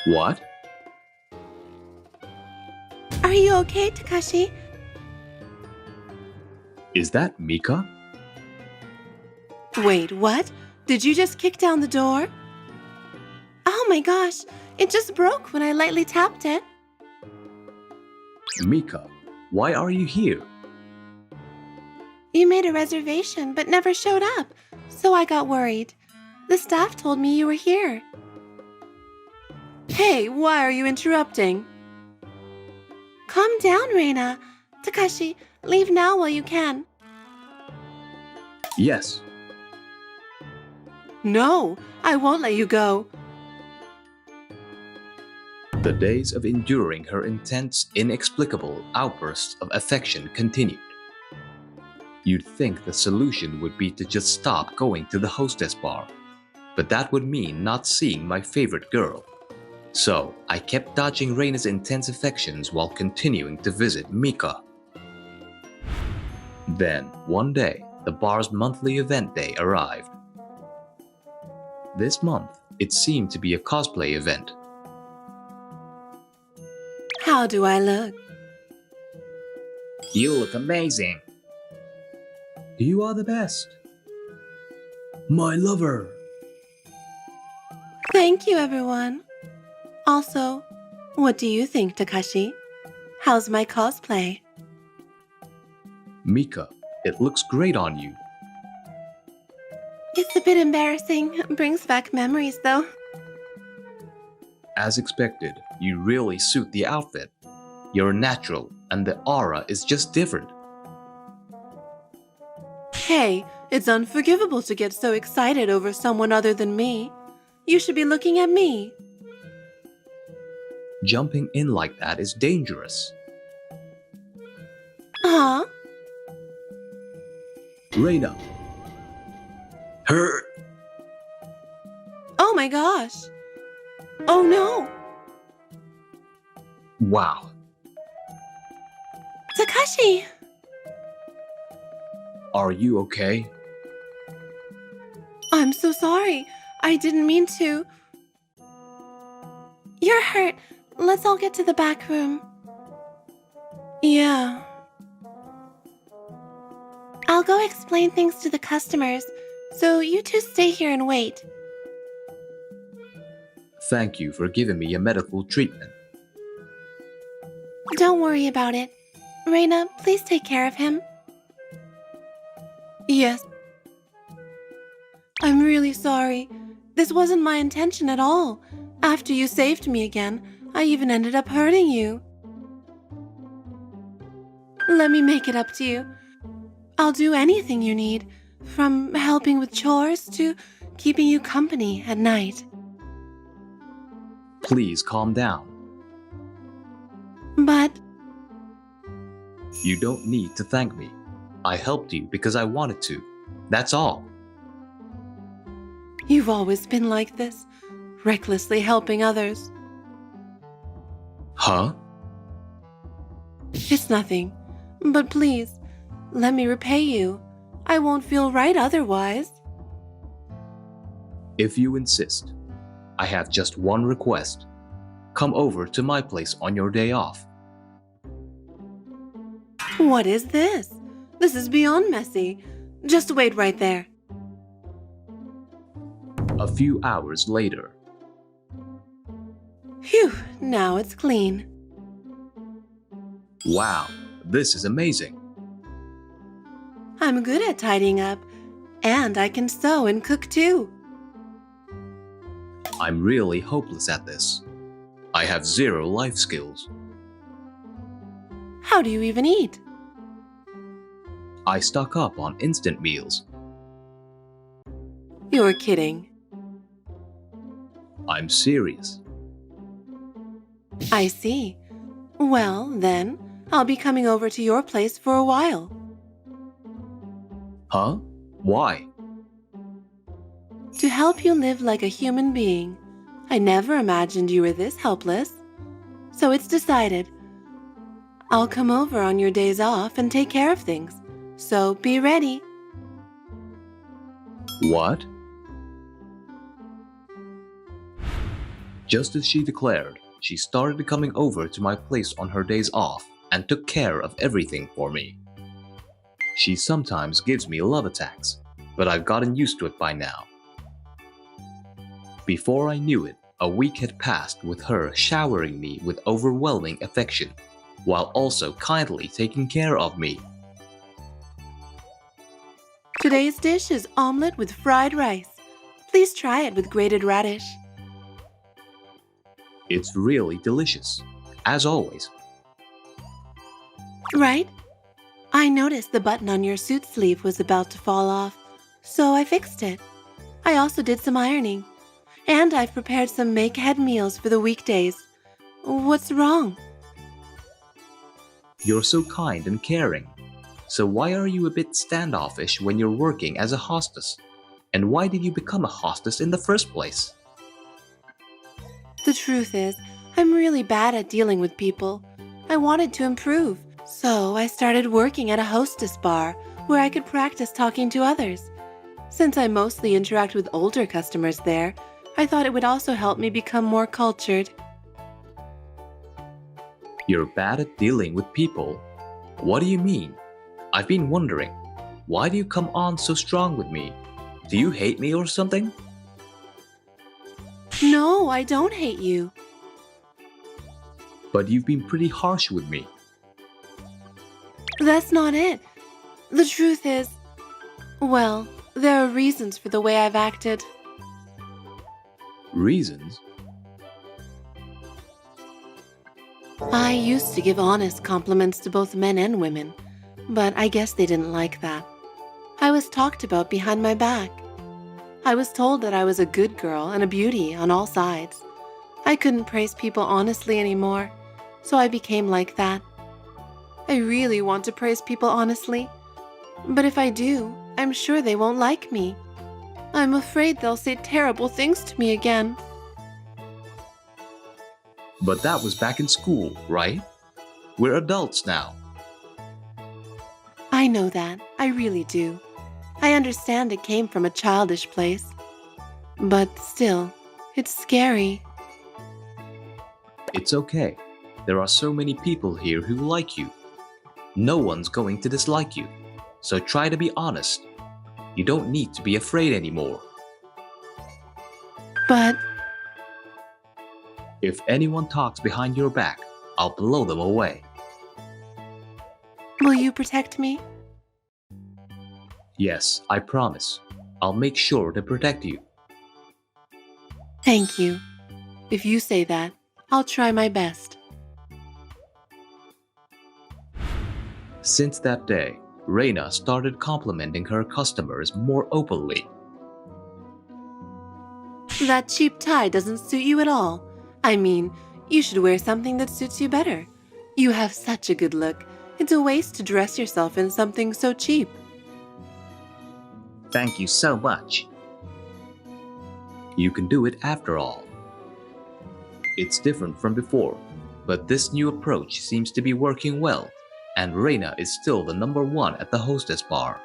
Speaker 1: What?
Speaker 5: Are you okay, Takashi?
Speaker 1: Is that Mika?
Speaker 5: Wait, what? Did you just kick down the door? Oh my gosh, it just broke when I lightly tapped it.
Speaker 1: Mika, why are you here?
Speaker 5: You made a reservation but never showed up, so I got worried. The staff told me you were here. Hey, why are you interrupting? Calm down, Reina. Takashi, leave now while you can.
Speaker 1: Yes.
Speaker 5: No, I won't let you go.
Speaker 1: The days of enduring her intense, inexplicable outbursts of affection continued. You'd think the solution would be to just stop going to the hostess bar, but that would mean not seeing my favorite girl. So I kept dodging Reina's intense affections while continuing to visit Mika. Then, one day, the bar's monthly event day arrived. This month, it seemed to be a cosplay event.
Speaker 5: How do I look?
Speaker 4: You look amazing.
Speaker 1: You are the best. My lover.
Speaker 5: Thank you, everyone. Also, what do you think, Takashi? How's my cosplay?
Speaker 1: Mika, it looks great on you.
Speaker 5: It's a bit embarrassing. Brings back memories, though.
Speaker 1: As expected, you really suit the outfit. You're natural, and the aura is just different.
Speaker 5: Hey, it's unforgivable to get so excited over someone other than me. You should be looking at me.
Speaker 1: Jumping in like that is dangerous.
Speaker 5: Huh?
Speaker 1: Reina. Her.
Speaker 5: Oh my gosh. Oh no.
Speaker 1: Wow.
Speaker 5: Takashi.
Speaker 6: Are you okay?
Speaker 5: I'm so sorry. I didn't mean to. You're hurt. Let's all get to the back room. Yeah. I'll go explain things to the customers, so you two stay here and wait.
Speaker 6: Thank you for giving me a medical treatment.
Speaker 5: Don't worry about it. Reina, please take care of him. Yes. I'm really sorry. This wasn't my intention at all. After you saved me again, I even ended up hurting you. Let me make it up to you. I'll do anything you need, from helping with chores to keeping you company at night.
Speaker 6: Please calm down.
Speaker 5: But
Speaker 6: You don't need to thank me. I helped you because I wanted to. That's all.
Speaker 5: you've always been like this, recklessly helping others.
Speaker 6: Huh?
Speaker 5: It's nothing. But please, let me repay you. I won't feel right otherwise.
Speaker 6: If you insist. I have just one request. Come over to my place on your day off.
Speaker 5: What is this? This is beyond messy. Just wait right there.
Speaker 6: A few hours later.
Speaker 5: Phew, now it's clean.
Speaker 6: Wow, this is amazing.
Speaker 5: I'm good at tidying up, and I can sew and cook too.
Speaker 6: I'm really hopeless at this. I have zero life skills.
Speaker 5: How do you even eat?
Speaker 6: I stock up on instant meals.
Speaker 5: You're kidding.
Speaker 6: I'm serious.
Speaker 5: I see. Well, then, I'll be coming over to your place for a while.
Speaker 6: Huh? Why?
Speaker 5: To help you live like a human being. I never imagined you were this helpless. So it's decided. I'll come over on your days off and take care of things. So be ready.
Speaker 6: What? Just as she declared, she started coming over to my place on her days off and took care of everything for me. She sometimes gives me love attacks, but I've gotten used to it by now. Before I knew it, a week had passed with her showering me with overwhelming affection, while also kindly taking care of me.
Speaker 5: Today's dish is omelet with fried rice. Please try it with grated radish.
Speaker 6: It's really delicious, as always.
Speaker 5: Right? I noticed the button on your suit sleeve was about to fall off, so I fixed it. I also did some ironing. And I've prepared some make-ahead meals for the weekdays. What's wrong?
Speaker 6: You're so kind and caring. So why are you a bit standoffish when you're working as a hostess? And why did you become a hostess in the first place?
Speaker 5: The truth is, I'm really bad at dealing with people. I wanted to improve, so I started working at a hostess bar where I could practice talking to others. Since I mostly interact with older customers there, I thought it would also help me become more cultured.
Speaker 6: You're bad at dealing with people? What do you mean? I've been wondering, why do you come on so strong with me? Do you hate me or something?
Speaker 5: No, I don't hate you.
Speaker 6: But you've been pretty harsh with me.
Speaker 5: That's not it. The truth is, well, there are reasons for the way I've acted.
Speaker 6: Reasons?
Speaker 5: I used to give honest compliments to both men and women, but I guess they didn't like that. I was talked about behind my back. I was told that I was a good girl and a beauty on all sides. I couldn't praise people honestly anymore, so I became like that. I really want to praise people honestly, but if I do, I'm sure they won't like me. I'm afraid they'll say terrible things to me again.
Speaker 6: But that was back in school, right? We're adults now.
Speaker 5: I I know that. I really do. I understand it came from a childish place. But still, it's scary.
Speaker 6: It's okay. There are so many people here who like you. No one's going to dislike you. So try to be honest. You don't need to be afraid anymore.
Speaker 5: But
Speaker 6: If anyone talks behind your back, I'll blow them away.
Speaker 5: will you protect me?
Speaker 6: Yes, I promise. I'll make sure to protect you.
Speaker 5: Thank you. If you say that, I'll try my best.
Speaker 6: Since that day, Reina started complimenting her customers more openly.
Speaker 5: That cheap tie doesn't suit you at all. I mean, you should wear something that suits you better. You have such a good look. It's a waste to dress yourself in something so cheap.
Speaker 6: Thank you so much. You can do it after all. It's different from before, but this new approach seems to be working well, and Reina is still the #1 at the hostess bar.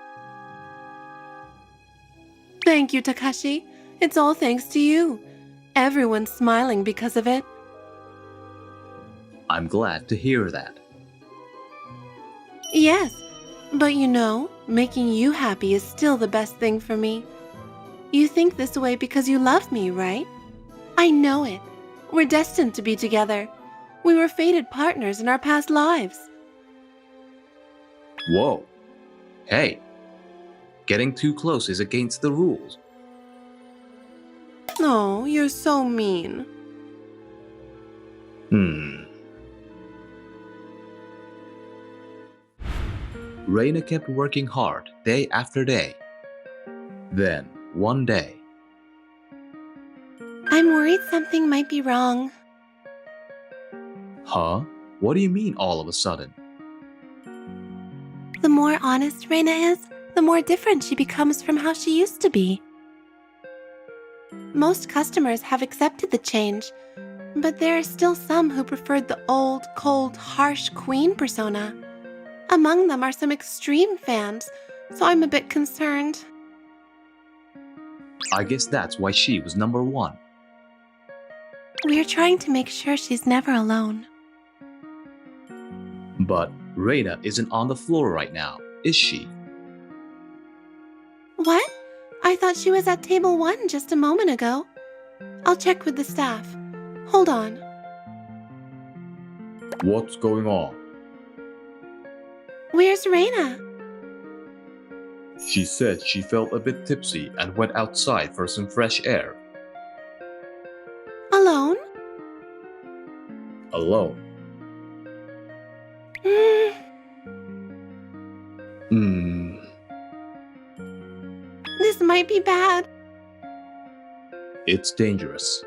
Speaker 5: Thank you, Takashi. It's all thanks to you. Everyone's smiling because of it.
Speaker 6: I'm glad to hear that.
Speaker 5: Yes, but you know, making you happy is still the best thing for me. You think this way because you love me, right? I know it. We're destined to be together. We were fated partners in our past lives.
Speaker 6: Whoa. Hey. Getting too close is against the rules.
Speaker 5: Oh, you're so mean.
Speaker 6: Reina kept working hard day after day. Then, one day,
Speaker 5: I'm worried something might be wrong.
Speaker 6: huh? What do you mean all of a sudden?
Speaker 5: The more honest Reina is, the more different she becomes from how she used to be. Most customers have accepted the change, but there are still some who preferred the old, cold, harsh queen persona. Among them are some extreme fans, so I'm a bit concerned.
Speaker 6: I guess that's why she was #1.
Speaker 5: We're trying to make sure she's never alone.
Speaker 6: But Reina isn't on the floor right now, is she?
Speaker 5: What? I thought she was at table 1 just a moment ago. I'll check with the staff. Hold on.
Speaker 6: What's going on?
Speaker 5: Where's Reina?
Speaker 6: She said she felt a bit tipsy and went outside for some fresh air.
Speaker 5: Alone?
Speaker 6: Alone.
Speaker 5: This might be bad.
Speaker 6: It's dangerous.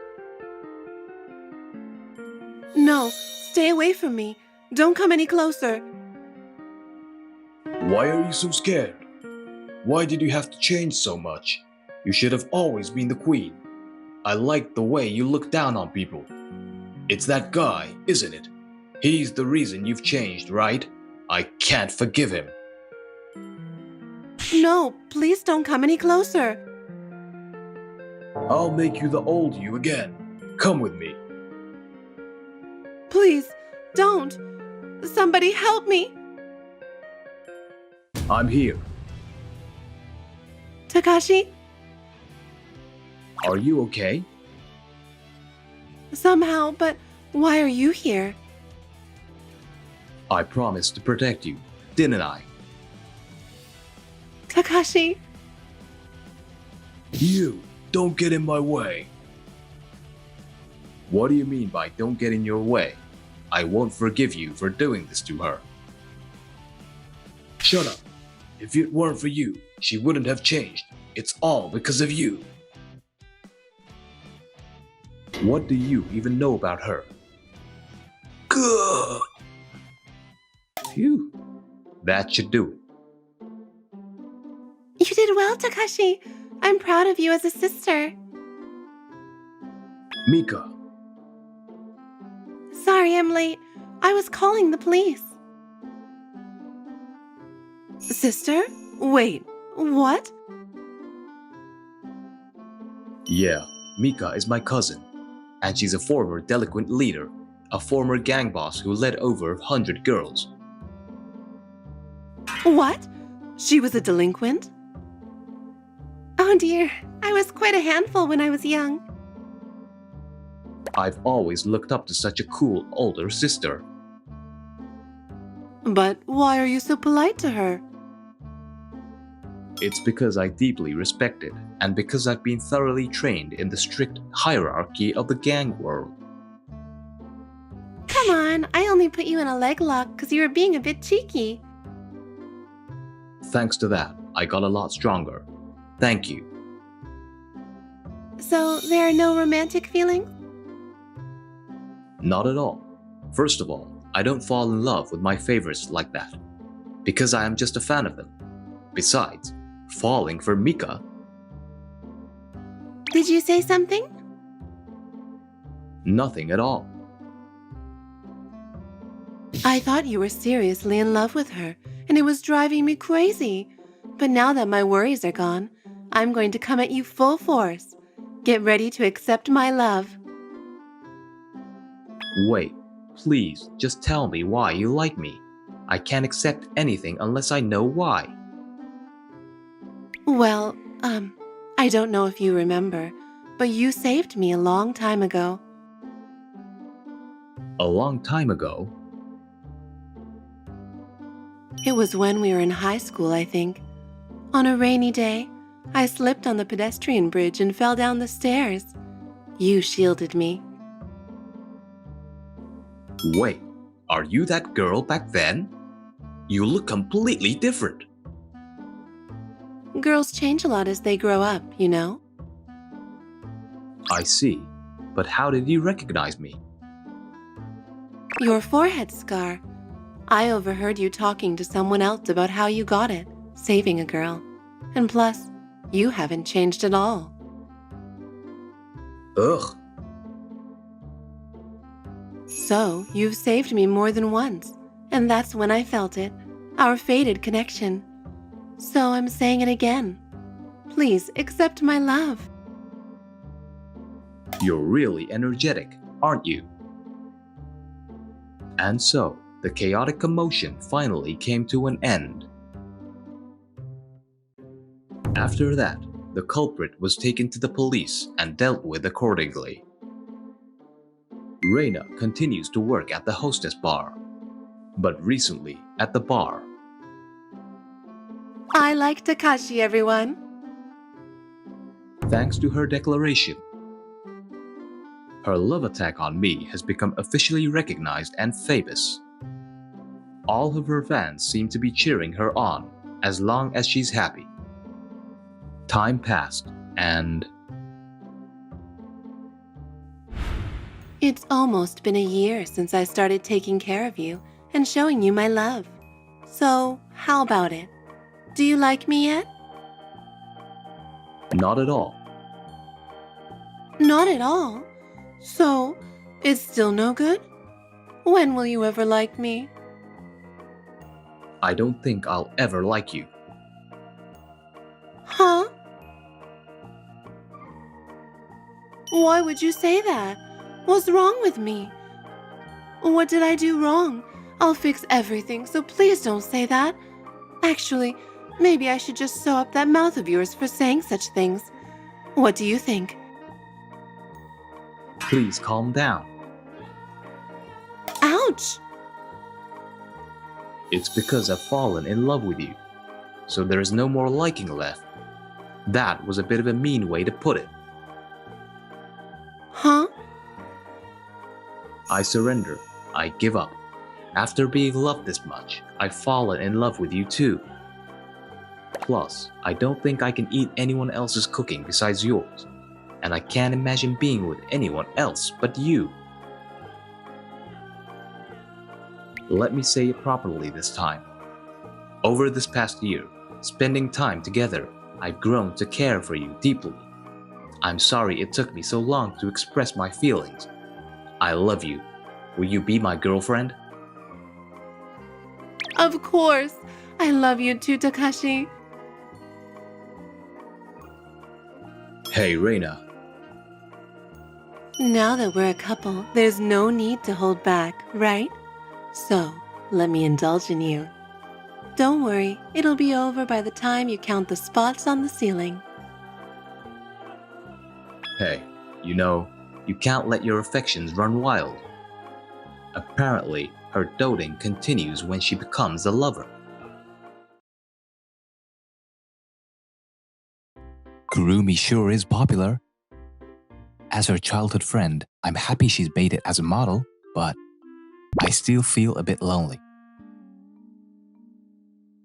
Speaker 5: No, stay away from me. Don't come any closer.
Speaker 6: Why are you so scared? Why did you have to change so much? You should have always been the queen. I like the way you look down on people. It's that guy, isn't it? He's the reason you've changed, right? I can't forgive him.
Speaker 5: No, please don't come any closer.
Speaker 6: I'll make you the old you again. Come with me.
Speaker 5: Please, don't. Somebody help me.
Speaker 6: I'm here.
Speaker 5: Takashi,
Speaker 6: Are you okay?
Speaker 5: somehow, but why are you here?
Speaker 6: I promised to protect you, didn't I?
Speaker 5: Takashi,
Speaker 6: You, don't get in my way. What do you mean by don't get in your way? I won't forgive you for doing this to her. Shut up. If it weren't for you, she wouldn't have changed. It's all because of you. What do you even know about her? Good. Phew. That should do it.
Speaker 5: you did well, Takashi. I'm proud of you as a sister.
Speaker 6: Mika,
Speaker 5: Sorry I'm late. I was calling the police. Sister? Wait, what?
Speaker 6: Yeah, Mika is my cousin, and she's a former delinquent leader, a former gang boss who led over 100 girls.
Speaker 5: What? She was a delinquent? Oh dear, I was quite a handful when I was young.
Speaker 6: I've always looked up to such a cool older sister.
Speaker 5: But why are you so polite to her?
Speaker 6: It's because I deeply respect it, and because I've been thoroughly trained in the strict hierarchy of the gang world.
Speaker 5: Come on, I only put you in a leg lock because you were being a bit cheeky.
Speaker 6: Thanks to that, I got a lot stronger. Thank you.
Speaker 5: So there are no romantic feelings?
Speaker 6: Not at all. First of all, I don't fall in love with my favorites like that, because I am just a fan of them. Besides, falling for Mika?
Speaker 5: Did you say something?
Speaker 6: Nothing at all.
Speaker 5: I thought you were seriously in love with her, and it was driving me crazy. But now that my worries are gone, I'm going to come at you full force. Get ready to accept my love.
Speaker 6: Wait, please, just tell me why you like me. I can't accept anything unless I know why.
Speaker 5: Well, I don't know if you remember, but you saved me a long time ago.
Speaker 6: A long time ago?
Speaker 5: It was when we were in high school, I think. On a rainy day, I slipped on the pedestrian bridge and fell down the stairs. You shielded me.
Speaker 6: Wait, are you that girl back then? You look completely different.
Speaker 5: Girls change a lot as they grow up, you know?
Speaker 6: I see, but how did you recognize me?
Speaker 5: Your forehead scar. I overheard you talking to someone else about how you got it, saving a girl. And plus, you haven't changed at all.
Speaker 6: Ugh.
Speaker 5: So, you've saved me more than once, and that's when I felt it, our fated connection. So I'm saying it again. Please accept my love.
Speaker 6: You're really energetic, aren't you? And so, the chaotic commotion finally came to an end. After that, the culprit was taken to the police and dealt with accordingly. Reina continues to work at the hostess bar, but recently at the bar.
Speaker 5: I like Takashi, everyone.
Speaker 6: Thanks to her declaration, her love attack on me has become officially recognized and famous. All of her fans seem to be cheering her on as long as she's happy. Time passed, and
Speaker 5: It's almost been a year since I started taking care of you and showing you my love. So, how about it? Do you like me yet?
Speaker 6: not at all.
Speaker 5: Not at all. So, it's still no good? When will you ever like me?
Speaker 6: I don't think I'll ever like you.
Speaker 5: Huh? Why would you say that? What's wrong with me? What did I do wrong? I'll fix everything, so please don't say that. Actually, maybe I should just sew up that mouth of yours for saying such things. What do you think?
Speaker 6: Please calm down.
Speaker 5: Ouch!
Speaker 6: It's because I've fallen in love with you, so there is no more liking left. That was a bit of a mean way to put it.
Speaker 5: Huh?
Speaker 6: I surrender. I give up. After being loved this much, I've fallen in love with you too. Plus, I don't think I can eat anyone else's cooking besides yours, and I can't imagine being with anyone else but you. Let me say it properly this time. Over this past year, spending time together, I've grown to care for you deeply. I'm sorry it took me so long to express my feelings. I love you. Will you be my girlfriend?
Speaker 5: Of course. I love you too, Takashi.
Speaker 6: Hey, Reina.
Speaker 5: Now that we're a couple, there's no need to hold back, right? So, let me indulge in you. Don't worry, it'll be over by the time you count the spots on the ceiling.
Speaker 6: Hey, you can't let your affections run wild. Apparently, her doting continues when she becomes a lover.
Speaker 4: Kurumi sure is popular. As her childhood friend, I'm happy she's made it as a model, but I still feel a bit lonely.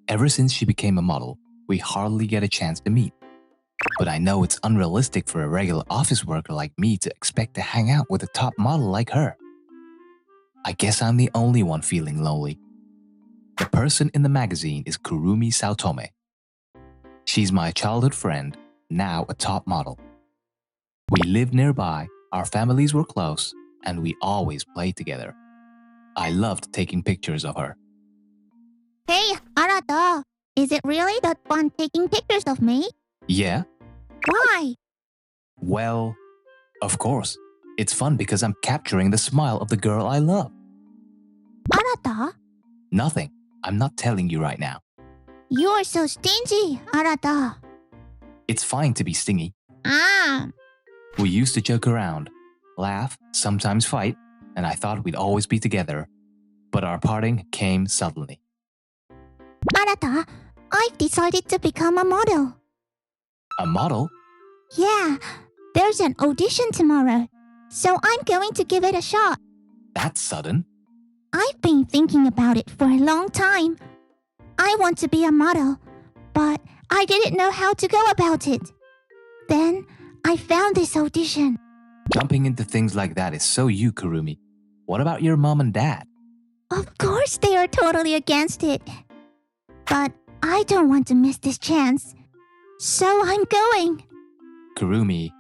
Speaker 4: Ever since she became a model, we hardly get a chance to meet. But I know it's unrealistic for a regular office worker like me to expect to hang out with a top model like her. I guess I'm the only one feeling lonely. The person in the magazine is Kurumi Saotome. She's my childhood friend, now a top model. We lived nearby, our families were close, and we always played together. I loved taking pictures of her.
Speaker 2: Hey, Arata, is it really that fun taking pictures of me?
Speaker 4: Yeah?
Speaker 2: Why?
Speaker 4: Well, of course. It's fun because I'm capturing the smile of the girl I love.
Speaker 2: Arata,
Speaker 4: Nothing. I'm not telling you right now.
Speaker 2: you are so stingy, Arata.
Speaker 4: It's fine to be stingy.
Speaker 2: Ah,
Speaker 4: We used to joke around, laugh, sometimes fight, and I thought we'd always be together. But our parting came suddenly.
Speaker 2: Arata, I've decided to become a model.
Speaker 4: A model?
Speaker 2: Yeah, there's an audition tomorrow, so I'm going to give it a shot.
Speaker 4: That's sudden.
Speaker 2: I've been thinking about it for a long time. I want to be a model, but I didn't know how to go about it. Then I found this audition.
Speaker 4: Jumping into things like that is so you, Kurumi. What about your mom and dad?
Speaker 2: Of course they are totally against it. But I don't want to miss this chance. So I'm going.
Speaker 4: Kurumi,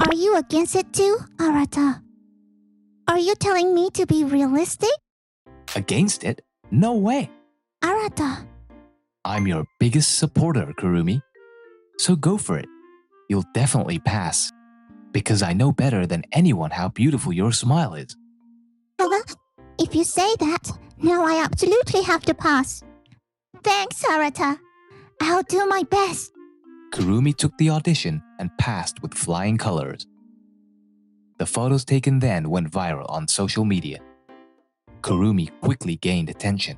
Speaker 2: Are you against it too, Arata? Are you telling me to be realistic?
Speaker 4: against it? No way.
Speaker 2: Arata,
Speaker 4: I'm your biggest supporter, Kurumi. So go for it. You'll definitely pass. Because I know better than anyone how beautiful your smile is.
Speaker 2: if you say that, now I absolutely have to pass. Thanks, Arata. I'll do my best.
Speaker 4: Kurumi took the audition and passed with flying colors. The photos taken then went viral on social media. Kurumi quickly gained attention.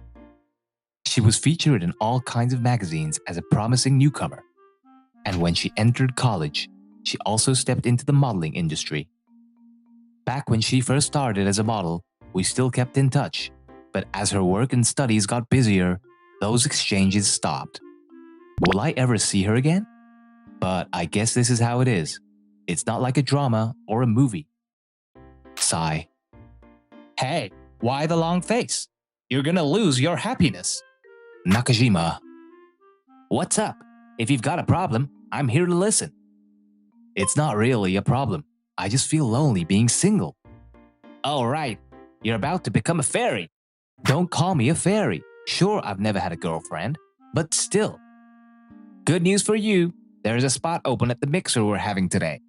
Speaker 4: She was featured in all kinds of magazines as a promising newcomer. And when she entered college, she also stepped into the modeling industry. Back when she first started as a model, we still kept in touch. But as her work and studies got busier, those exchanges stopped. Will I ever see her again? But I guess this is how it is. It's not like a drama or a movie. Sigh. Hey, why the long face? You're gonna lose your happiness. Nakajima. What's up? If you've got a problem, I'm here to listen. It's not really a problem. I just feel lonely being single. Oh, right. You're about to become a fairy. Don't call me a fairy. Sure, I've never had a girlfriend, but still. Good news for you. There's a spot open at the mixer we're having today.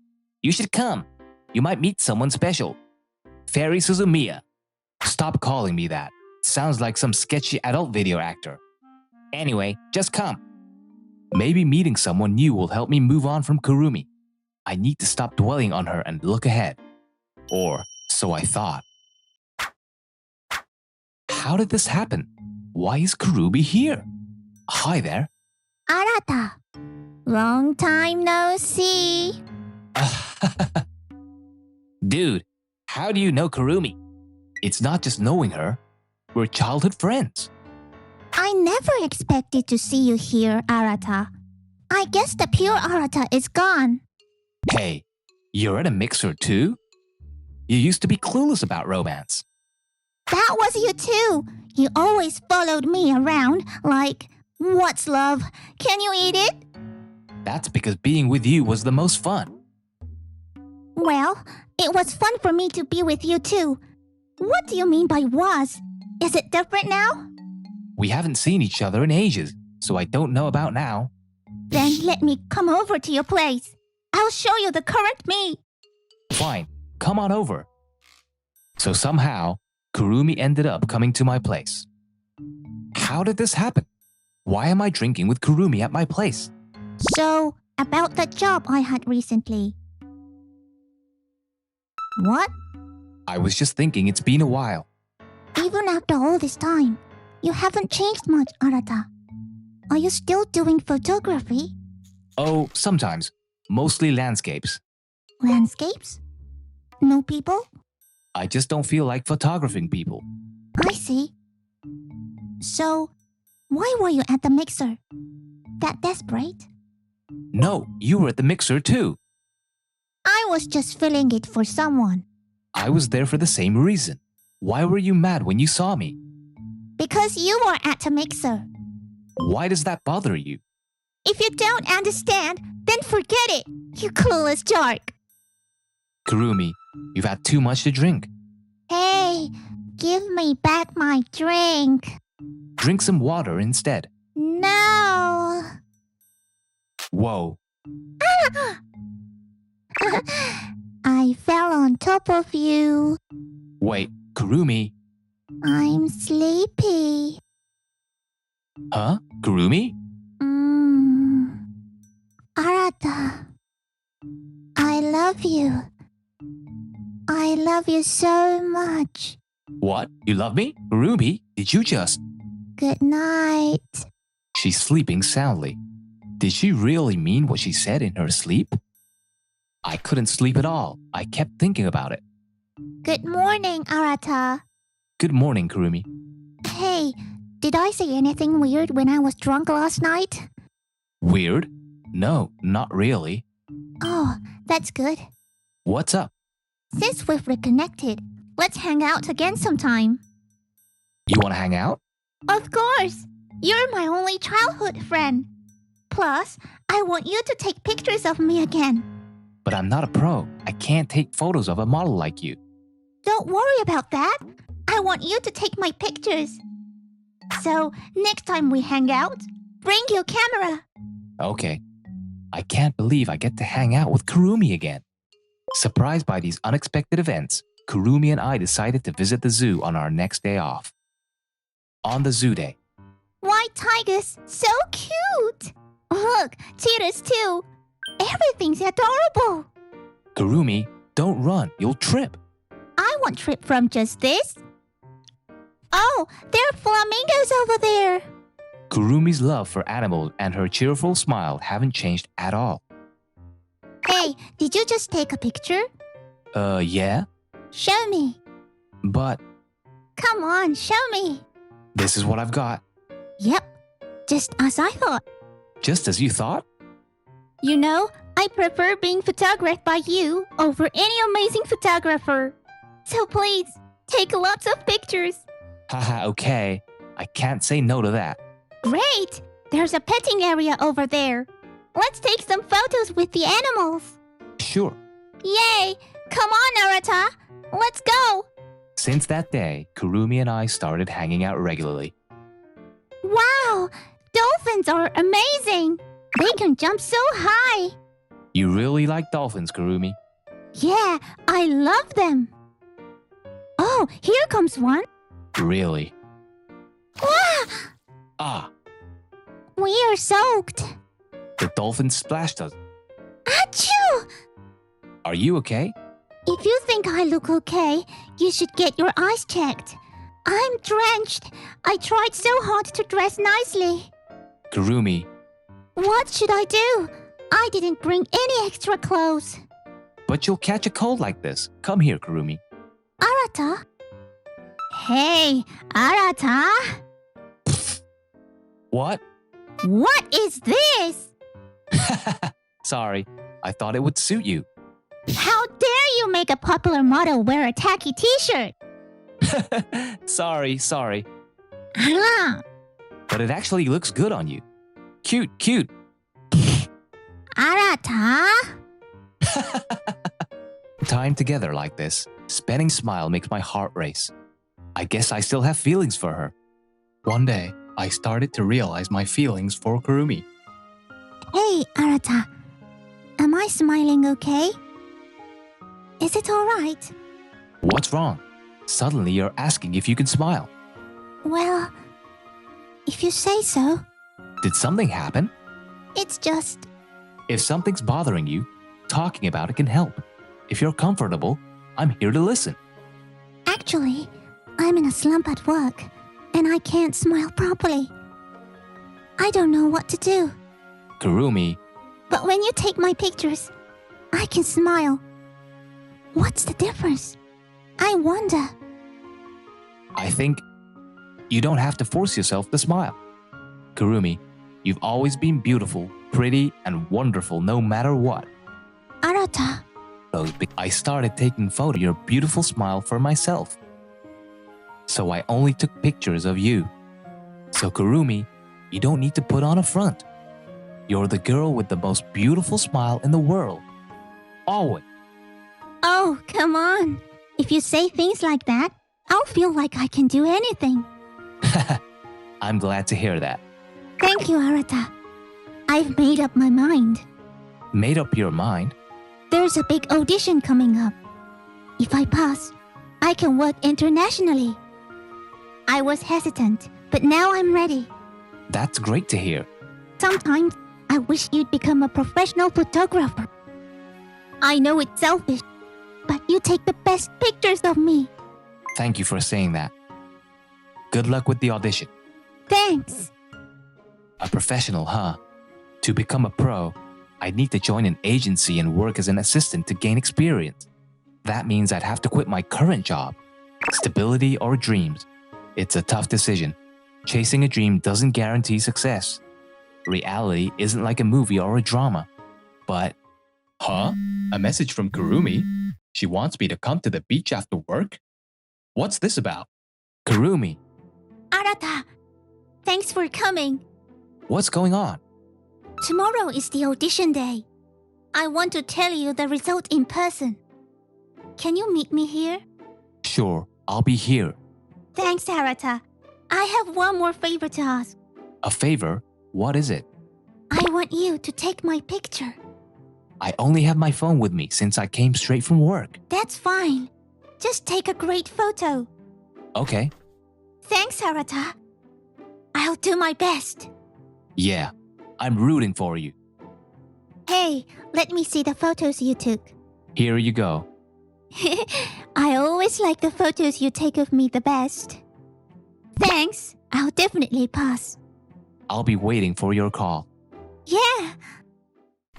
Speaker 4: You should come. You might meet someone special. Fairy Suzumiya. Stop calling me that. Sounds like some sketchy adult video actor. Anyway, just come. Maybe meeting someone new will help me move on from Kurumi. I need to stop dwelling on her and look ahead. Or so I thought. How did this happen? Why is Kurumi here? Hi there.
Speaker 2: Arata. Long time no see.
Speaker 4: Dude, how do you know Kurumi? It's not just knowing her. We're childhood friends.
Speaker 2: I never expected to see you here, Arata. I guess the pure Arata is gone.
Speaker 4: Hey, you're at a mixer too? You used to be clueless about romance.
Speaker 2: That was you too. You always followed me around like, what's love? Can you eat it?
Speaker 4: That's because being with you was the most fun.
Speaker 2: Well, it was fun for me to be with you too. What do you mean by was? Is it different now?
Speaker 4: We haven't seen each other in ages. so I don't know about now.
Speaker 2: Then let me come over to your place. I'll show you the current me.
Speaker 4: Fine, come on over. So somehow, Kurumi ended up coming to my place. How did this happen? Why am I drinking with Kurumi at my place?
Speaker 2: So, about that job I had recently. What?
Speaker 4: I was just thinking it's been a while.
Speaker 2: Even after all this time, you haven't changed much, Arata. Are you still doing photography?
Speaker 4: Oh, sometimes. Mostly landscapes.
Speaker 2: Landscapes? No people?
Speaker 4: I just don't feel like photographing people.
Speaker 2: I see. So, why were you at the mixer? That desperate?
Speaker 4: No, you were at the mixer too.
Speaker 2: I was just filling it for someone.
Speaker 4: I was there for the same reason. Why were you mad when you saw me?
Speaker 2: Because you were at the mixer.
Speaker 4: Why does that bother you?
Speaker 2: If you don't understand, then forget it, you clueless jerk.
Speaker 4: Kurumi, you've had too much to drink.
Speaker 2: Hey, give me back my drink.
Speaker 4: Drink some water instead.
Speaker 2: No.
Speaker 4: Whoa.
Speaker 2: I fell on top of you.
Speaker 4: Wait, Kurumi.
Speaker 2: I'm sleepy.
Speaker 4: Huh? Kurumi?
Speaker 2: Arata. I love you. I love you so much.
Speaker 4: What? You love me? Kurumi, did you just...
Speaker 2: Good night.
Speaker 4: She's sleeping soundly. Did she really mean what she said in her sleep? I couldn't sleep at all. I kept thinking about it.
Speaker 2: Good morning, Arata.
Speaker 4: Good morning, Kurumi.
Speaker 2: Hey, did I say anything weird when I was drunk last night?
Speaker 4: Weird? No, not really.
Speaker 2: Oh, that's good.
Speaker 4: What's up?
Speaker 2: Since we've reconnected, let's hang out again sometime.
Speaker 4: You want to hang out?
Speaker 2: Of course! You're my only childhood friend. Plus, I want you to take pictures of me again.
Speaker 4: But I'm not a pro. I can't take photos of a model like you.
Speaker 2: Don't worry about that. I want you to take my pictures. So, next time we hang out, bring your camera.
Speaker 4: Okay. I can't believe I get to hang out with Kurumi again. Surprised by these unexpected events, Kurumi and I decided to visit the zoo on our next day off. On the zoo day,
Speaker 2: White tigers, so cute. Look, cheetahs too. Everything's adorable.
Speaker 4: Kurumi, don't run, you'll trip.
Speaker 2: I won't trip from just this. Oh, there are flamingos over there.
Speaker 4: Kurumi's love for animals and her cheerful smile haven't changed at all.
Speaker 2: Hey, did you just take a picture?
Speaker 4: Yeah?
Speaker 2: Show me.
Speaker 4: But
Speaker 2: Come on, show me.
Speaker 4: this is what I've got.
Speaker 2: Yep, just as I thought.
Speaker 4: Just as you thought?
Speaker 2: You know, I prefer being photographed by you over any amazing photographer. So please, take lots of pictures.
Speaker 4: Haha, okay. I can't say no to that.
Speaker 2: Great! There's a petting area over there. Let's take some photos with the animals.
Speaker 4: Sure.
Speaker 2: Yay! Come on, Arata. Let's go.
Speaker 4: Since that day, Kurumi and I started hanging out regularly.
Speaker 2: Wow! Dolphins are amazing. They can jump so high.
Speaker 4: You really like dolphins, Kurumi?
Speaker 2: Yeah, I love them. Oh, here comes one.
Speaker 4: Really?
Speaker 2: Wow!
Speaker 4: Ah,
Speaker 2: We are soaked.
Speaker 4: the dolphin splashed us.
Speaker 2: Achoo!
Speaker 4: Are you okay?
Speaker 2: If you think I look okay, you should get your eyes checked. I'm drenched. I tried so hard to dress nicely.
Speaker 4: Kurumi,
Speaker 2: What should I do? I didn't bring any extra clothes.
Speaker 4: but you'll catch a cold like this. Come here, Kurumi.
Speaker 2: Arata? Hey, Arata?
Speaker 4: What?
Speaker 2: What is this?
Speaker 4: Sorry, I thought it would suit you.
Speaker 2: How dare you make a popular model wear a tacky t-shirt?
Speaker 4: Sorry.
Speaker 2: Ah,
Speaker 4: But it actually looks good on you. Cute.
Speaker 2: Arata?
Speaker 4: Time together like this, Spanning smile makes my heart race. I guess I still have feelings for her. One day, I started to realize my feelings for Kurumi.
Speaker 2: Hey, Arata. Am I smiling okay? Is it alright?
Speaker 4: What's wrong? Suddenly you're asking if you can smile.
Speaker 2: Well, if you say so.
Speaker 4: Did something happen?
Speaker 2: It's just...
Speaker 4: If something's bothering you, talking about it can help. If you're comfortable, I'm here to listen.
Speaker 2: Actually, I'm in a slump at work, and I can't smile properly. I don't know what to do.
Speaker 4: Kurumi,
Speaker 2: But when you take my pictures, I can smile. What's the difference? I wonder.
Speaker 4: I think you don't have to force yourself to smile. Kurumi, you've always been beautiful, pretty, and wonderful no matter what.
Speaker 2: Arata,
Speaker 4: I started taking photos of your beautiful smile for myself. So I only took pictures of you. So Kurumi, you don't need to put on a front. You're the girl with the most beautiful smile in the world. Always.
Speaker 2: oh, come on. If you say things like that, I'll feel like I can do anything.
Speaker 4: I'm glad to hear that.
Speaker 2: Thank you, Arata. I've made up my mind.
Speaker 4: Made up your mind?
Speaker 2: There's a big audition coming up. If I pass, I can work internationally. I was hesitant, but now I'm ready.
Speaker 4: That's great to hear.
Speaker 2: Sometimes I wish you'd become a professional photographer. I know it's selfish, but you take the best pictures of me.
Speaker 4: Thank you for saying that. Good luck with the audition.
Speaker 2: Thanks.
Speaker 4: A professional, huh? To become a pro, I'd need to join an agency and work as an assistant to gain experience. That means I'd have to quit my current job. Stability or dreams? It's a tough decision. Chasing a dream doesn't guarantee success. Reality isn't like a movie or a drama. But... Huh? A message from Kurumi? She wants me to come to the beach after work? What's this about? Kurumi,
Speaker 2: Arata, thanks for coming.
Speaker 4: what's going on?
Speaker 2: Tomorrow is the audition day. I want to tell you the result in person. Can you meet me here?
Speaker 4: Sure, I'll be here.
Speaker 2: Thanks, Arata. I have one more favor to ask.
Speaker 4: A favor? What is it?
Speaker 2: I want you to take my picture.
Speaker 4: I only have my phone with me since I came straight from work.
Speaker 2: That's fine. Just take a great photo.
Speaker 4: Okay.
Speaker 2: Thanks, Arata. I'll do my best.
Speaker 4: Yeah, I'm rooting for you.
Speaker 2: Hey, let me see the photos you took.
Speaker 4: Here you go.
Speaker 2: I always like the photos you take of me the best. Thanks. I'll definitely pass.
Speaker 4: I'll be waiting for your call.
Speaker 2: Yeah.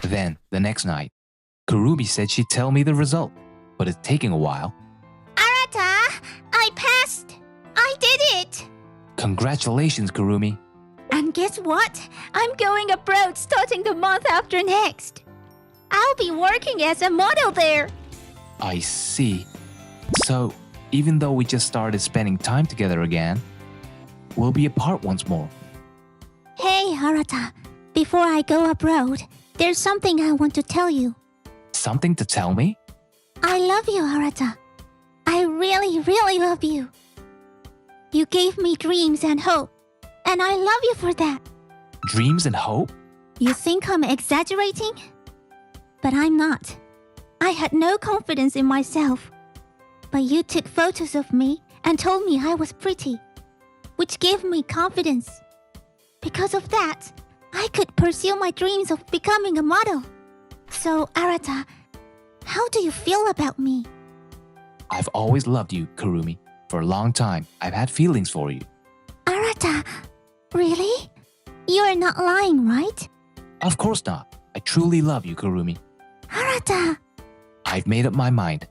Speaker 4: Then, the next night, Kurumi said she'd tell me the result, but it's taking a while.
Speaker 2: Arata, I passed. I did it.
Speaker 4: Congratulations, Kurumi.
Speaker 2: And guess what? I'm going abroad starting the month after next. I'll be working as a model there.
Speaker 4: I see. So, even though we just started spending time together again, we'll be apart once more.
Speaker 2: Hey, Arata. Before I go abroad, there's something I want to tell you.
Speaker 4: Something to tell me?
Speaker 2: I love you, Arata. I really, really love you. You gave me dreams and hope, and I love you for that.
Speaker 4: Dreams and hope?
Speaker 2: You think I'm exaggerating? But I'm not. I had no confidence in myself. But you took photos of me and told me I was pretty, which gave me confidence. Because of that, I could pursue my dreams of becoming a model. So, Arata, how do you feel about me?
Speaker 4: I've always loved you, Kurumi. For a long time, I've had feelings for you.
Speaker 2: Arata, really? You are not lying, right?
Speaker 4: Of course not. I truly love you, Kurumi.
Speaker 2: Arata!
Speaker 4: I've made up my mind.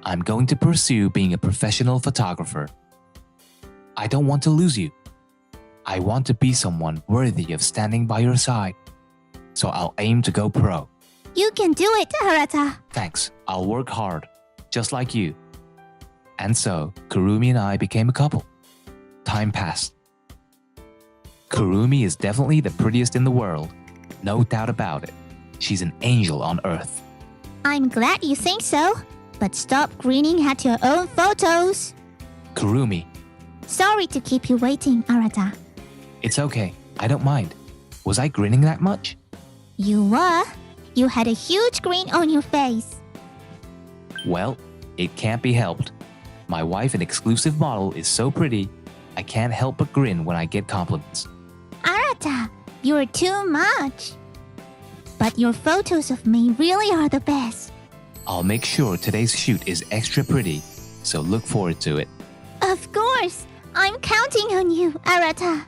Speaker 4: I'm going to pursue being a professional photographer. I don't want to lose you. I want to be someone worthy of standing by your side. So I'll aim to go pro.
Speaker 2: You can do it, Arata.
Speaker 4: Thanks. I'll work hard, just like you. And so, Kurumi and I became a couple. Time passed. Kurumi is definitely the prettiest in the world. No doubt about it. She's an angel on earth.
Speaker 2: I'm glad you think so, but stop grinning at your own photos.
Speaker 4: Kurumi,
Speaker 2: Sorry to keep you waiting, Arata.
Speaker 4: It's okay. I don't mind. Was I grinning that much?
Speaker 2: You were. You had a huge grin on your face.
Speaker 4: Well, it can't be helped. My wife, an exclusive model, is so pretty, I can't help but grin when I get compliments.
Speaker 2: Arata, you're too much. But your photos of me really are the best.
Speaker 4: I'll make sure today's shoot is extra pretty, so look forward to it.
Speaker 2: Of course. I'm counting on you, Arata.